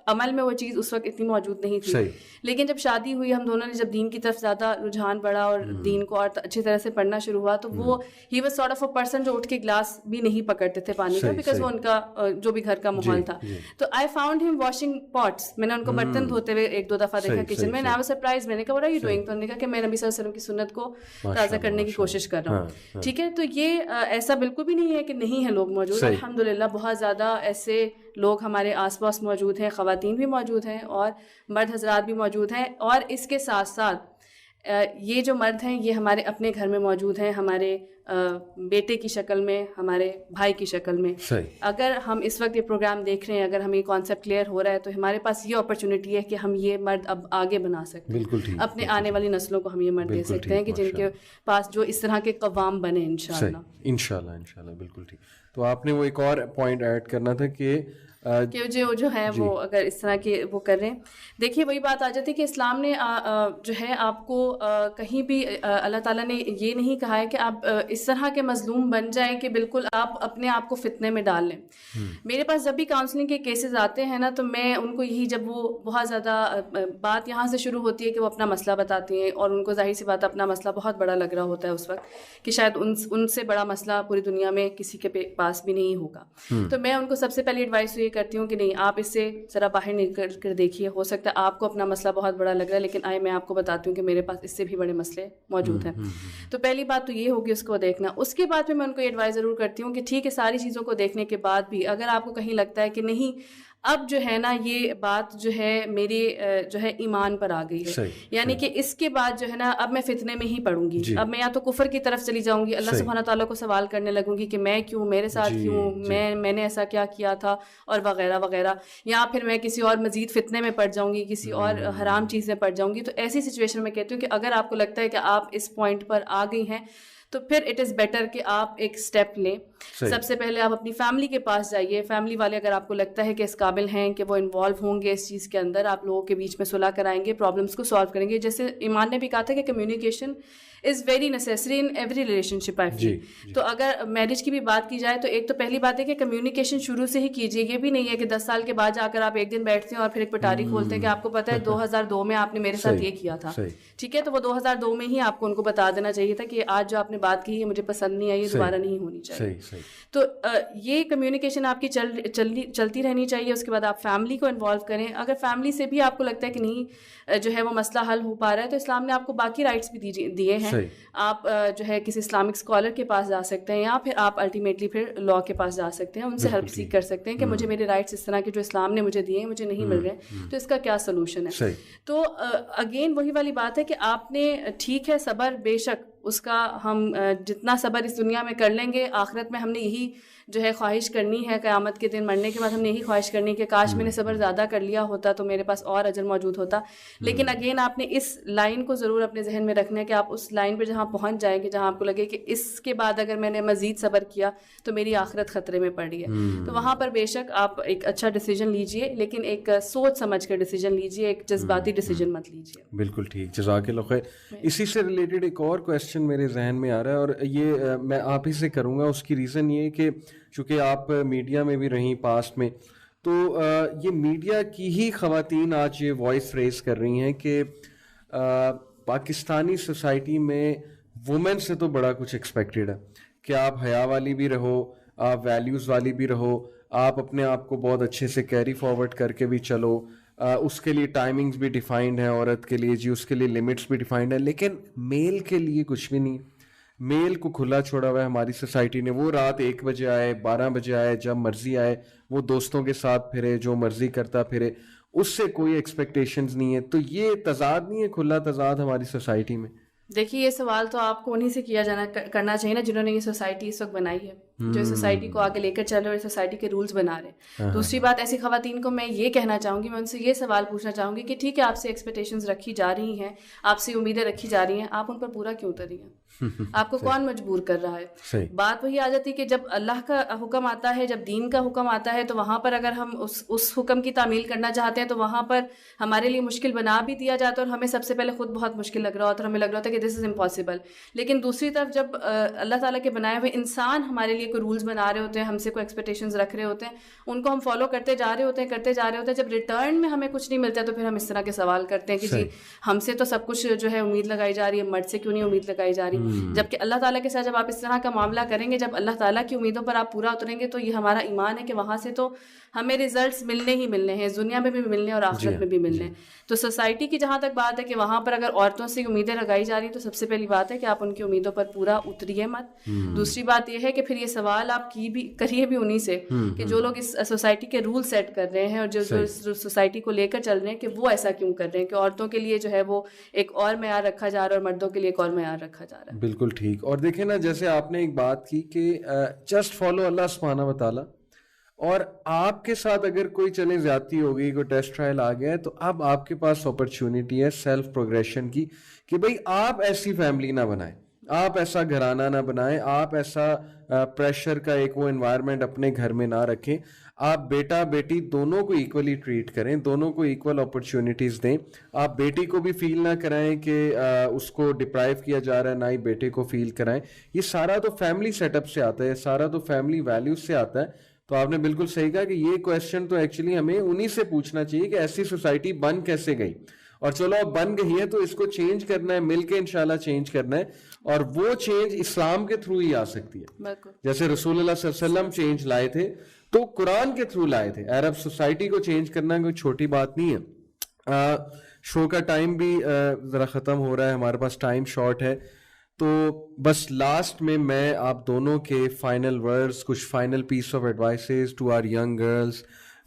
Speaker 2: عمل میں وہ چیز اس وقت اتنی موجود نہیں تھی. لیکن جب شادی ہوئی, ہم دونوں نے جب دین کی طرف زیادہ رجحان بڑھا اور دین کو اور اچھی طرح سے پڑھنا شروع ہوا, تو وہ he was sort of a person جو اٹھ کے گلاس بھی نہیں پکڑتے تھے پانی کا, بیکاز وہ ان کا جو بھی گھر کا ماحول تھا. تو آئی فاؤنڈ ہم واشنگ پاٹس, میں نے ان کو برتن دھوتے ہوئے ایک دو دفعہ دیکھا کچن میں, آئی واز سرپرائز. میں نے کہا واٹ آر یو ڈوئنگ؟ تو انہوں نے کہا کہ میں نبی صلی اللہ علیہ وسلم کی سنت کو تازہ کرنے کی کوشش کر رہا ہوں. ٹھیک ہے, تو یہ ایسا بالکل بھی نہیں ہے کہ نہیں ہے لوگ موجود, الحمدللہ بہت زیادہ ایسے لوگ ہمارے آس پاس موجود ہیں, خواتین بھی موجود ہیں اور مرد حضرات بھی موجود ہیں. اور اس کے ساتھ ساتھ یہ جو مرد ہیں یہ ہمارے اپنے گھر میں موجود ہیں, ہمارے بیٹے کی شکل میں, ہمارے بھائی کی شکل میں. اگر ہم اس وقت یہ پروگرام دیکھ رہے ہیں, اگر ہمیں یہ کانسیپٹ کلیئر ہو رہا ہے, تو ہمارے پاس یہ اپرچونیٹی ہے کہ ہم یہ مرد اب آگے بنا سکتے ہیں, اپنے آنے والی نسلوں کو ہم یہ مرد دے سکتے ہیں کہ جن کے پاس جو اس طرح کے قوام بنے انشاءاللہ. بالکل ٹھیک.
Speaker 1: تو آپ نے وہ ایک اور پوائنٹ ایڈ کرنا تھا کہ
Speaker 2: جو ہے وہ اگر اس طرح کے وہ کر رہے ہیں. دیکھیے وہی بات آ جاتی ہے کہ اسلام نے جو ہے آپ کو کہیں بھی اللہ تعالیٰ نے یہ نہیں کہا ہے کہ آپ اس طرح کے مظلوم بن جائیں کہ بالکل آپ اپنے آپ کو فتنے میں ڈال لیں. میرے پاس جب بھی کاؤنسلنگ کے کیسز آتے ہیں نا, تو میں ان کو یہی, جب وہ بہت زیادہ بات یہاں سے شروع ہوتی ہے کہ وہ اپنا مسئلہ بتاتی ہیں اور ان کو ظاہر سی بات اپنا مسئلہ بہت بڑا لگ رہا ہوتا ہے اس وقت کہ شاید ان سے بڑا مسئلہ پوری دنیا میں کسی کے پاس بھی نہیں ہوگا. تو میں ان کو سب سے پہلے ایڈوائس یہ کرتی ہوں کہ نہیں, آپ اس سے ذرا باہر نکل کر دیکھیے, ہو سکتا ہے آپ کو اپنا مسئلہ بہت بڑا لگ رہا ہے, لیکن میں آپ کو بتاتی ہوں کہ میرے پاس اس سے بھی بڑے مسئلے موجود ہیں. تو پہلی بات تو یہ ہوگی اس کو دیکھنا. اس کے بعد میں ان کو ایڈوائز ضرور کرتی ہوں کہ ٹھیک ہے, ساری چیزوں کو دیکھنے کے بعد بھی اگر آپ کو کہیں لگتا ہے کہ نہیں اب جو ہے نا یہ بات جو ہے میری جو ہے ایمان پر آ گئی ہے, یعنی کہ اس کے بعد جو ہے نا اب میں فتنے میں ہی پڑوں گی, اب میں یا تو کفر کی طرف چلی جاؤں گی, اللہ سبحانہ تعالیٰ کو سوال کرنے لگوں گی کہ میں کیوں, میرے ساتھ کیوں, میں نے ایسا کیا کیا تھا اور وغیرہ وغیرہ, یا پھر میں کسی اور مزید فتنے میں پڑ جاؤں گی, کسی اور حرام چیز میں پڑ جاؤں گی. تو ایسی سچویشن میں کہتی ہوں کہ اگر آپ کو لگتا ہے کہ آپ اس پوائنٹ پر آ گئی ہیں تو پھر اٹ از بیٹر کہ آپ ایک اسٹیپ لیں. سب سے پہلے آپ اپنی فیملی کے پاس جائیے, فیملی والے اگر آپ کو لگتا ہے کہ اس قابل ہیں کہ وہ انوالو ہوں گے اس چیز کے اندر, آپ لوگوں کے بیچ میں صلح کرائیں گے, پرابلمس کو سالو کریں گے. جیسے ایمان نے بھی کہا تھا کہ communication is very necessary in every relationship I feel. تو اگر میرج کی بھی بات کی جائے تو ایک تو پہلی بات ہے کہ کمیونیکیشن شروع سے ہی کیجیے. یہ بھی نہیں ہے کہ 10 سال کے بعد جا کر آپ ایک دن بیٹھتے ہیں اور پھر ایک پٹاری کھولتے ہیں کہ آپ کو پتہ ہے 2002 میں آپ نے میرے ساتھ یہ کیا تھا, ٹھیک ہے, تو وہ 2002 میں ہی آپ کو ان کو بتا دینا چاہیے تھا کہ آج جو آپ نے بات کی ہے مجھے پسند نہیں آئی, یہ دوبارہ نہیں ہونی چاہیے. تو یہ کمیونیکیشن آپ کی چلتی رہنی چاہیے. اس کے بعد آپ فیملی کو انوالو کریں. اگر فیملی سے بھی آپ کو لگتا ہے کہ نہیں جو ہے وہ مسئلہ حل ہو پا رہا ہے تو اسلام نے آپ کو باقی رائٹس بھی دیے ہیں. آپ جو ہے کسی اسلامک اسکالر کے پاس جا سکتے ہیں, یا پھر آپ الٹیمیٹلی پھر لا کے پاس جا سکتے ہیں, ان سے ہیلپ سیک کر سکتے ہیں کہ مجھے میرے رائٹس اس طرح کے جو اسلام نے مجھے دیے ہیں مجھے نہیں مل رہے, تو اس کا کیا سولوشن ہے. تو اگین وہی والی بات ہے کہ آپ نے, ٹھیک ہے صبر بے شک اس کا ہم جتنا صبر اس دنیا میں کر لیں گے, آخرت میں ہم نے یہی جو ہے خواہش کرنی ہے, قیامت کے دن مرنے کے بعد ہم نے یہی خواہش کرنی ہے کہ کاش میں نے صبر زیادہ کر لیا ہوتا تو میرے پاس اور اجر موجود ہوتا. لیکن اگین آپ نے اس لائن کو ضرور اپنے ذہن میں رکھنا ہے کہ آپ اس لائن پہ جہاں پہنچ جائیں گے جہاں آپ کو لگے کہ اس کے بعد اگر میں نے مزید صبر کیا تو میری آخرت خطرے میں پڑ رہی ہے, تو وہاں پر بے شک آپ ایک اچھا ڈیسیجن لیجئے, لیکن ایک سوچ سمجھ کر ڈیسیجن لیجئے, ایک جذباتی ڈیسیجن مت لیجئے.
Speaker 1: بالکل ٹھیک, جزاک اللہ خیر. اسی سے ریلیٹڈ ایک اور کویسچن میرے ذہن میں آ رہا ہے, اور یہ میں آپ ہی سے کروں گا. اس کی ریزن یہ کہ چونکہ آپ میڈیا میں بھی رہیں پاسٹ میں, تو یہ میڈیا کی ہی خواتین آج یہ وائس ریز کر رہی ہیں کہ پاکستانی سوسائٹی میں وومن سے تو بڑا کچھ ایکسپیکٹڈ ہے کہ آپ حیا والی بھی رہو, آپ ویلیوز والی بھی رہو, آپ اپنے آپ کو بہت اچھے سے کیری فارورڈ کر کے بھی چلو, اس کے لیے ٹائمنگز بھی ڈیفائنڈ ہیں عورت کے لیے, جی اس کے لیے لمٹس بھی ڈیفائنڈ ہیں, لیکن میل کے لیے کچھ بھی نہیں. میل کو کھلا چھوڑا ہوا ہے ہماری سوسائٹی نے. وہ رات 1 بجے آئے, 12 بجے آئے, جب مرضی آئے, وہ دوستوں کے ساتھ پھرے, جو مرضی کرتا پھرے, اس سے کوئی ایکسپیکٹیشنز نہیں ہے. تو یہ تضاد نہیں ہے, کھلا تضاد ہماری سوسائٹی میں؟
Speaker 2: دیکھیے یہ سوال تو آپ کو انہیں سے کرنا چاہیے نا جنہوں نے یہ سوسائٹی اس وقت بنائی ہے, جو اس سوسائٹی کو آگے لے کر چل رہے اور اس سوسائٹی کے رولز بنا رہے ہیں. دوسری بات, ایسی خواتین کو میں یہ کہنا چاہوں گی, میں ان سے یہ سوال پوچھنا چاہوں گی کہ ٹھیک ہے آپ سے ایکسپیکٹیشنز رکھی جا رہی ہیں, آپ سے امیدیں رکھی جا رہی ہیں, آپ ان پر پورا کیوں اتر رہی ہیں؟ آپ کو کون مجبور کر رہا ہے؟ بات وہی آ جاتی ہے کہ جب اللہ کا حکم آتا ہے, جب دین کا حکم آتا ہے, تو وہاں پر اگر ہم اس حکم کی تعمیل کرنا چاہتے ہیں تو وہاں پر ہمارے لیے مشکل بنا بھی دیا جاتا ہے, اور ہمیں سب سے پہلے خود بہت مشکل لگ رہا ہوتا ہے, اور ہمیں لگ رہا ہوتا ہے کہ دس از امپاسبل. لیکن دوسری طرف جب اللہ تعالیٰ کے بنائے ہوئے انسان ہمارے لیے کوئی رولز بنا رہے ہوتے ہیں, ہم سے کوئی ایکسپیکٹیشنز رکھ رہے ہوتے ہیں, ان کو ہم فالو کرتے جا رہے ہوتے ہیں, جب ریٹرن میں ہمیں کچھ نہیں ملتا ہے تو پھر ہم اس طرح کے سوال کرتے ہیں کہ جی ہم سے تو سب کچھ جو ہے امید لگائی جا رہی ہے, مرد سے کیوں نہیں امید لگائی جا رہی؟ جبکہ اللہ تعالیٰ کے ساتھ جب آپ اس طرح کا معاملہ کریں گے, جب اللہ تعالیٰ کی امیدوں پر آپ پورا اتریں گے, تو یہ ہمارا ایمان ہے کہ وہاں سے تو ہمیں ریزلٹس ملنے ہی ملنے ہیں, دنیا میں بھی ملنے اور آخرت میں بھی ملنے ہیں. تو سوسائٹی کی جہاں تک بات ہے کہ وہاں پر اگر عورتوں سے امیدیں لگائی جا رہی ہیں تو سب سے پہلی بات ہے کہ آپ ان کی امیدوں پر پورا اتریے مت. دوسری بات یہ ہے کہ پھر یہ سوال آپ کریے بھی انہی سے کہ جو لوگ اس سوسائٹی کے رول سیٹ کر رہے ہیں اور جو سوسائٹی کو لے کر چل رہے ہیں, کہ وہ ایسا کیوں کر رہے ہیں کہ عورتوں کے لیے جو ہے وہ ایک اور معیار رکھا جا رہا ہے اور مردوں کے لیے ایک اور معیار رکھا جا رہا ہے.
Speaker 1: بالکل ٹھیک. اور دیکھیں نا, جیسے آپ نے ایک بات کی کہ جسٹ فالو اللہ سبحانہ و تعالیٰ, اور آپ کے ساتھ اگر کوئی چلے زیادتی ہو گئی, کوئی ٹیسٹ ٹرائل آ گیا ہے, تو اب آپ کے پاس اپرچونٹی ہے سیلف پروگریشن کی کہ بھئی آپ ایسی فیملی نہ بنائیں, آپ ایسا گھرانہ نہ بنائیں, آپ ایسا پریشر کا ایک وہ انوائرمنٹ اپنے گھر میں نہ رکھیں. آپ بیٹا بیٹی دونوں کو ایکولی ٹریٹ کریں, دونوں کو ایکول اپرچونٹیز دیں. آپ بیٹی کو بھی فیل نہ کرائیں کہ اس کو ڈپرائیو کیا جا رہا ہے, نہ ہی بیٹے کو فیل کرائیں. یہ سارا تو فیملی سیٹ اپ سے آتا ہے, سارا تو فیملی ویلیوز سے آتا ہے. تو آپ نے بالکل صحیح کہا کہ یہ کویسچن تو ایکچولی ہمیں انہی سے پوچھنا چاہیے کہ ایسی سوسائٹی بن کیسے گئی, اور چلو اب بن گئی ہے تو اس کو چینج کرنا ہے, مل کے انشاءاللہ چینج کرنا ہے, اور وہ چینج اسلام کے تھرو ہی آ سکتی ہے. جیسے رسول اللہ صلی اللہ علیہ وسلم چینج لائے تھے تو قرآن کے تھرو لائے تھے. عرب سوسائٹی کو چینج کرنا کوئی چھوٹی بات نہیں ہے. شو کا ٹائم بھی ذرا ختم ہو رہا ہے, ہمارے پاس ٹائم شارٹ ہے, تو بس لاسٹ میں آپ دونوں کے فائنل ورڈز, کچھ final piece of advices to our young girls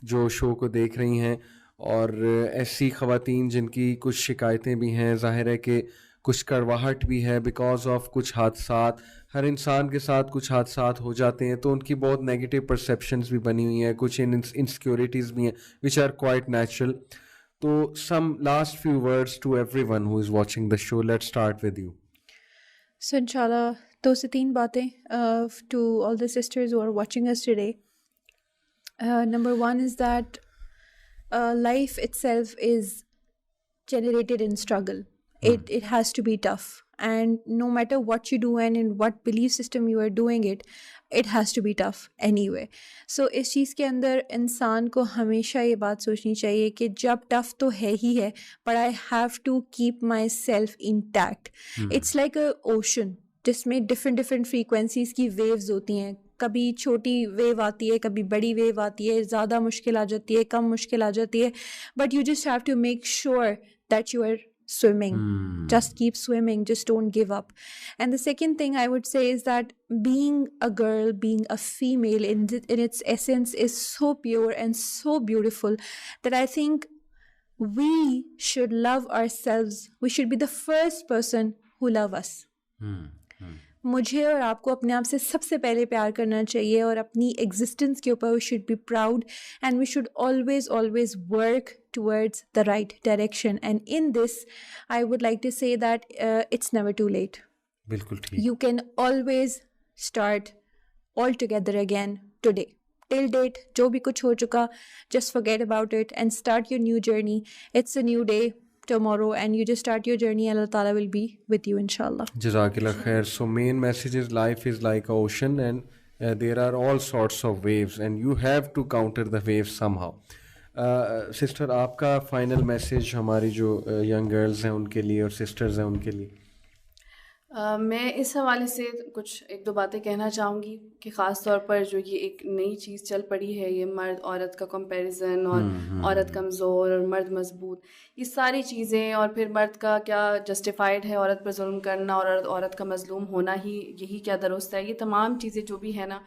Speaker 1: جو شو کو دیکھ رہی ہیں, اور ایسی خواتین جن کی کچھ شکایتیں بھی ہیں, ظاہر ہے کہ کچھ کڑواہٹ بھی ہے بیکاز آف کچھ حادثات, ہر انسان کے ساتھ کچھ حادثات ہو جاتے ہیں تو ان کی بہت نیگیٹو پرسیپشنز بھی بنی ہوئی ہیں, کچھ انسیکیورٹیز بھی ہیں which are quite natural. So some last few words to everyone who is watching the show. Let's start with you.
Speaker 3: So انشاءاللہ 2 سے 3 باتیں to all the sisters who are watching us today. Number 1 is that life itself is generated in struggle. It has to be tough, and no matter what you do and in what belief system you are doing it has to be tough anyway. So اس چیز کے اندر انسان کو ہمیشہ یہ بات سوچنی چاہیے کہ جب ٹف تو ہے ہی ہے, but I have to keep myself intact. It's like a ocean جس میں different frequencies کی waves ہوتی ہیں. کبھی چھوٹی ویو آتی ہے, کبھی بڑی ویو آتی ہے, زیادہ مشکل آ جاتی ہے, کم مشکل آ جاتی ہے, but you just have to make sure that you are swimming. Just keep swimming, just don't give up. And the second thing I would say is that being a girl, being a female in its essence is so pure and so beautiful that I think we should love ourselves. We should be the first person who love us. مجھے اور آپ کو اپنے آپ سے سب سے پہلے پیار کرنا چاہیے, اور اپنی ایگزسٹنس کے اوپر we should be proud, and we should always work towards the right direction. And in this I would like to say that it's never too late.
Speaker 1: بالکل ٹھیک.
Speaker 3: You can always start all together again today. Till date جو بھی کچھ ہو چکا, just forget about it and start your new journey. It's a new day tomorrow and you just start your journey and Allah Ta'ala will be with you inshallah.
Speaker 1: Jazakallah khair. So main message is life is like an ocean and there are all sorts of waves and you have to counter the waves somehow. Sister, آپ کا final message ہماری جو young girls ہیں ان کے لیے اور sisters ہیں ان کے لیے.
Speaker 2: میں اس حوالے سے کچھ 1-2 باتیں کہنا چاہوں گی کہ خاص طور پر جو یہ ایک نئی چیز چل پڑی ہے, یہ مرد عورت کا کمپیریزن اور عورت کمزور اور مرد مضبوط, یہ ساری چیزیں, اور پھر مرد کا کیا جسٹیفائڈ ہے عورت پر ظلم کرنا اور عورت کا مظلوم ہونا ہی یہی کیا درست ہے, یہ تمام چیزیں جو بھی ہے نا,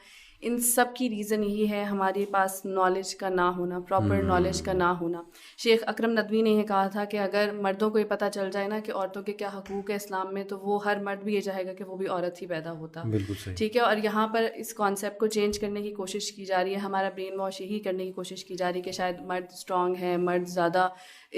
Speaker 2: ان سب کی ریزن یہی ہے ہمارے پاس نالج کا نہ ہونا, پراپر نالج کا نہ ہونا. شیخ اکرم ندوی نے یہ کہا تھا کہ اگر مردوں کو یہ پتہ چل جائے نا کہ عورتوں کے کیا حقوق ہے اسلام میں, تو وہ ہر مرد بھی یہ چاہے گا کہ وہ بھی عورت ہی پیدا ہوتا. ٹھیک ہے. اور یہاں پر اس کانسیپٹ کو چینج کرنے کی کوشش کی جا رہی ہے, ہمارا برین واش یہی کرنے کی کوشش کی جا رہی ہے کہ شاید مرد اسٹرانگ ہے, مرد زیادہ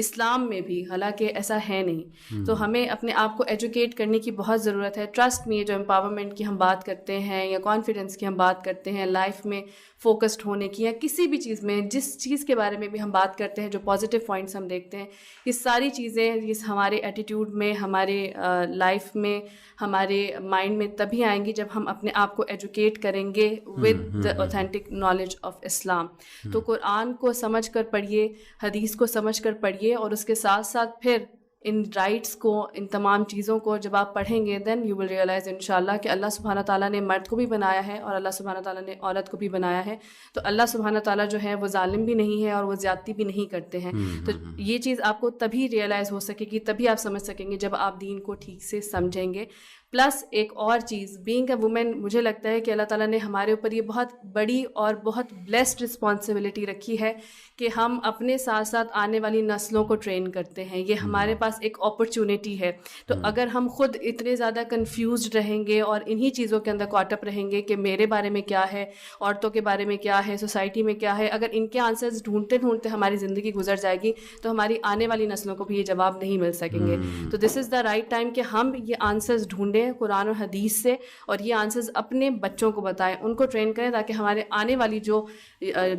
Speaker 2: اسلام میں بھی, حالانکہ ایسا ہے نہیں. تو ہمیں اپنے آپ کو ایجوکیٹ کرنے کی بہت ضرورت ہے. ٹرسٹ میں جو امپاورمنٹ کی ہم بات کرتے ہیں یا کانفیڈنس کی ہم بات کرتے ہیں, لائف میں فوکسڈ ہونے کی, یا کسی بھی چیز میں جس چیز کے بارے میں بھی ہم بات کرتے ہیں, جو پازیٹیو پوائنٹس ہم دیکھتے ہیں, یہ ساری چیزیں اس ہمارے ایٹیٹیوڈ میں, ہمارے لائف میں, ہمارے مائنڈ میں تبھی آئیں گی جب ہم اپنے آپ کو ایجوکیٹ کریں گے with the authentic knowledge of Islam. تو قرآن کو سمجھ کر پڑھیے, حدیث کو سمجھ کر پڑھیے, اور اس کے ساتھ ساتھ پھر ان رائٹس کو, ان تمام چیزوں کو جب آپ پڑھیں گے, دین یو ول ریئلائز انشاءاللہ کہ اللہ سبحانہ تعالیٰ نے مرد کو بھی بنایا ہے اور اللہ سبحانہ تعالیٰ نے عورت کو بھی بنایا ہے. تو اللہ سبحانہ تعالیٰ جو ہے وہ ظالم بھی نہیں ہے اور وہ زیادتی بھی نہیں کرتے ہیں. تو یہ چیز آپ کو تبھی ریئلائز ہو سکے گی, تبھی آپ سمجھ سکیں گے جب آپ دین کو ٹھیک سے سمجھیں گے. پلس ایک اور چیز, بینگ اے وومن, مجھے لگتا ہے کہ اللہ تعالیٰ نے ہمارے اوپر یہ بہت بڑی اور بہت بلیسڈ رسپانسبلٹی رکھی ہے کہ ہم اپنے ساتھ ساتھ آنے والی نسلوں کو ٹرین کرتے ہیں. یہ ہمارے پاس ایک اپرچونیٹی ہے. تو اگر ہم خود اتنے زیادہ کنفیوزڈ رہیں گے اور انہی چیزوں کے اندر کاٹ اپ رہیں گے کہ میرے بارے میں کیا ہے, عورتوں کے بارے میں کیا ہے, سوسائٹی میں کیا ہے, اگر ان کے آنسرز ڈھونڈتے ڈھونڈتے ہماری زندگی گزر جائے گی تو ہماری آنے والی نسلوں کو بھی یہ جواب نہیں مل سکیں گے. تو دس از دا رائٹ ٹائم کہ ہم یہ آنسرز ڈھونڈیں قرآن اور حدیث سے, اور یہ آنسرز اپنے بچوں کو بتائیں, ان کو ٹرین کریں, تاکہ ہمارے آنے والی جو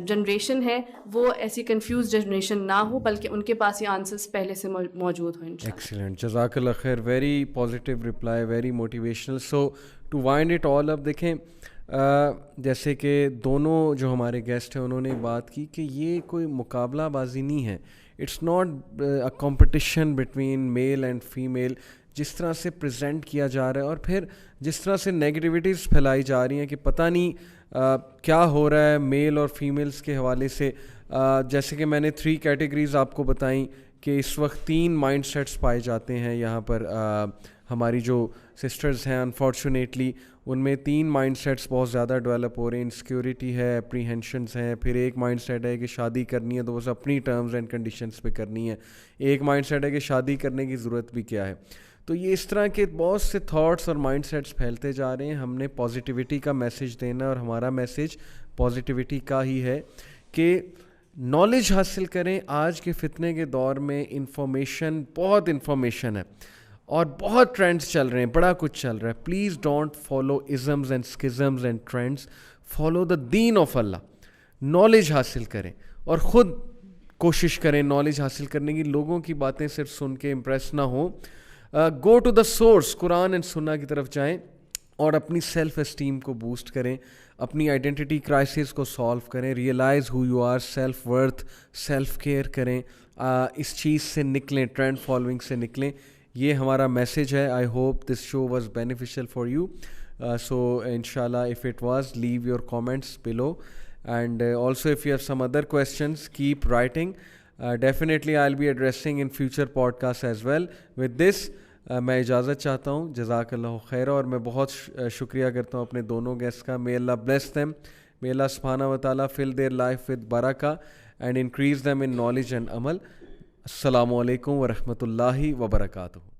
Speaker 2: جنریشن ہے وہ ایسی کنفیوز جنریشن نہ ہو, بلکہ ان کے پاس یہ آنسرز پہلے سے موجود ہوں.
Speaker 1: ایکسیلنٹ, جزاک اللہ خیر, very positive reply, very motivational. So to wind it all up, دیکھیں جیسے کہ دونوں جو ہمارے گیسٹ ہیں انہوں نے بات کی کہ یہ کوئی مقابلہ بازی نہیں ہے, it's not a competition between male and female جس طرح سے پریزنٹ کیا جا رہا ہے, اور پھر جس طرح سے نیگیٹیوٹیز پھیلائی جا رہی ہیں کہ پتہ نہیں کیا ہو رہا ہے میل اور فیمیلز کے حوالے سے. جیسے کہ میں نے 3 کیٹیگریز آپ کو بتائیں کہ اس وقت 3 مائنڈ سیٹس پائے جاتے ہیں یہاں پر ہماری جو سسٹرز ہیں انفارچونیٹلی ان میں 3 مائنڈ سیٹس بہت زیادہ ڈیولپ ہو رہے ہیں. انسیکیورٹی ہے, اپریہینشنس ہیں, پھر ایک مائنڈ سیٹ ہے کہ شادی کرنی ہے تو بس اپنی ٹرمز اینڈ کنڈیشنز پہ کرنی ہے, ایک مائنڈ سیٹ ہے کہ شادی کرنے کی ضرورت بھی کیا ہے. تو یہ اس طرح کے بہت سے تھاٹس اور مائنڈ سیٹس پھیلتے جا رہے ہیں. ہم نے پازیٹیوٹی کا میسیج دینا اور ہمارا میسیج پازیٹیوٹی کا ہی ہے کہ نالج حاصل کریں. آج کے فتنے کے دور میں بہت انفارمیشن ہے اور بہت ٹرینڈز چل رہے ہیں, بڑا کچھ چل رہا ہے. Please don't follow isms and schisms and trends, follow the دین آف اللہ. نالج حاصل کریں اور خود کوشش کریں نالج حاصل کرنے کی. لوگوں کی باتیں صرف سن کے امپریس نہ ہوں. گو ٹو دا سورس, قرآن اینڈ سنہ کی طرف جائیں اور اپنی سیلف اسٹیم کو بوسٹ کریں, اپنی آئیڈینٹی کرائسس کو سالو کریں, realise who you are, self worth, self care کریں. اس چیز سے نکلیں, ٹرینڈ فالوئنگ سے نکلیں. یہ ہمارا میسیج ہے. I hope this show was beneficial for you. So انشاءاللہ if it was, leave your comments below, and also if you have some other questions keep writing. Definitely I'll be addressing in future podcasts as well. With this میں اجازت چاہتا ہوں. جزاک اللہ خیر. اور میں بہت شکریہ کرتا ہوں اپنے دونوں گیسٹ کا. may Allah bless them, may Allah subhanahu wa ta'ala fill their life with barakah and increase them in knowledge and amal. السلام علیکم ورحمۃ اللہ وبرکاتہ.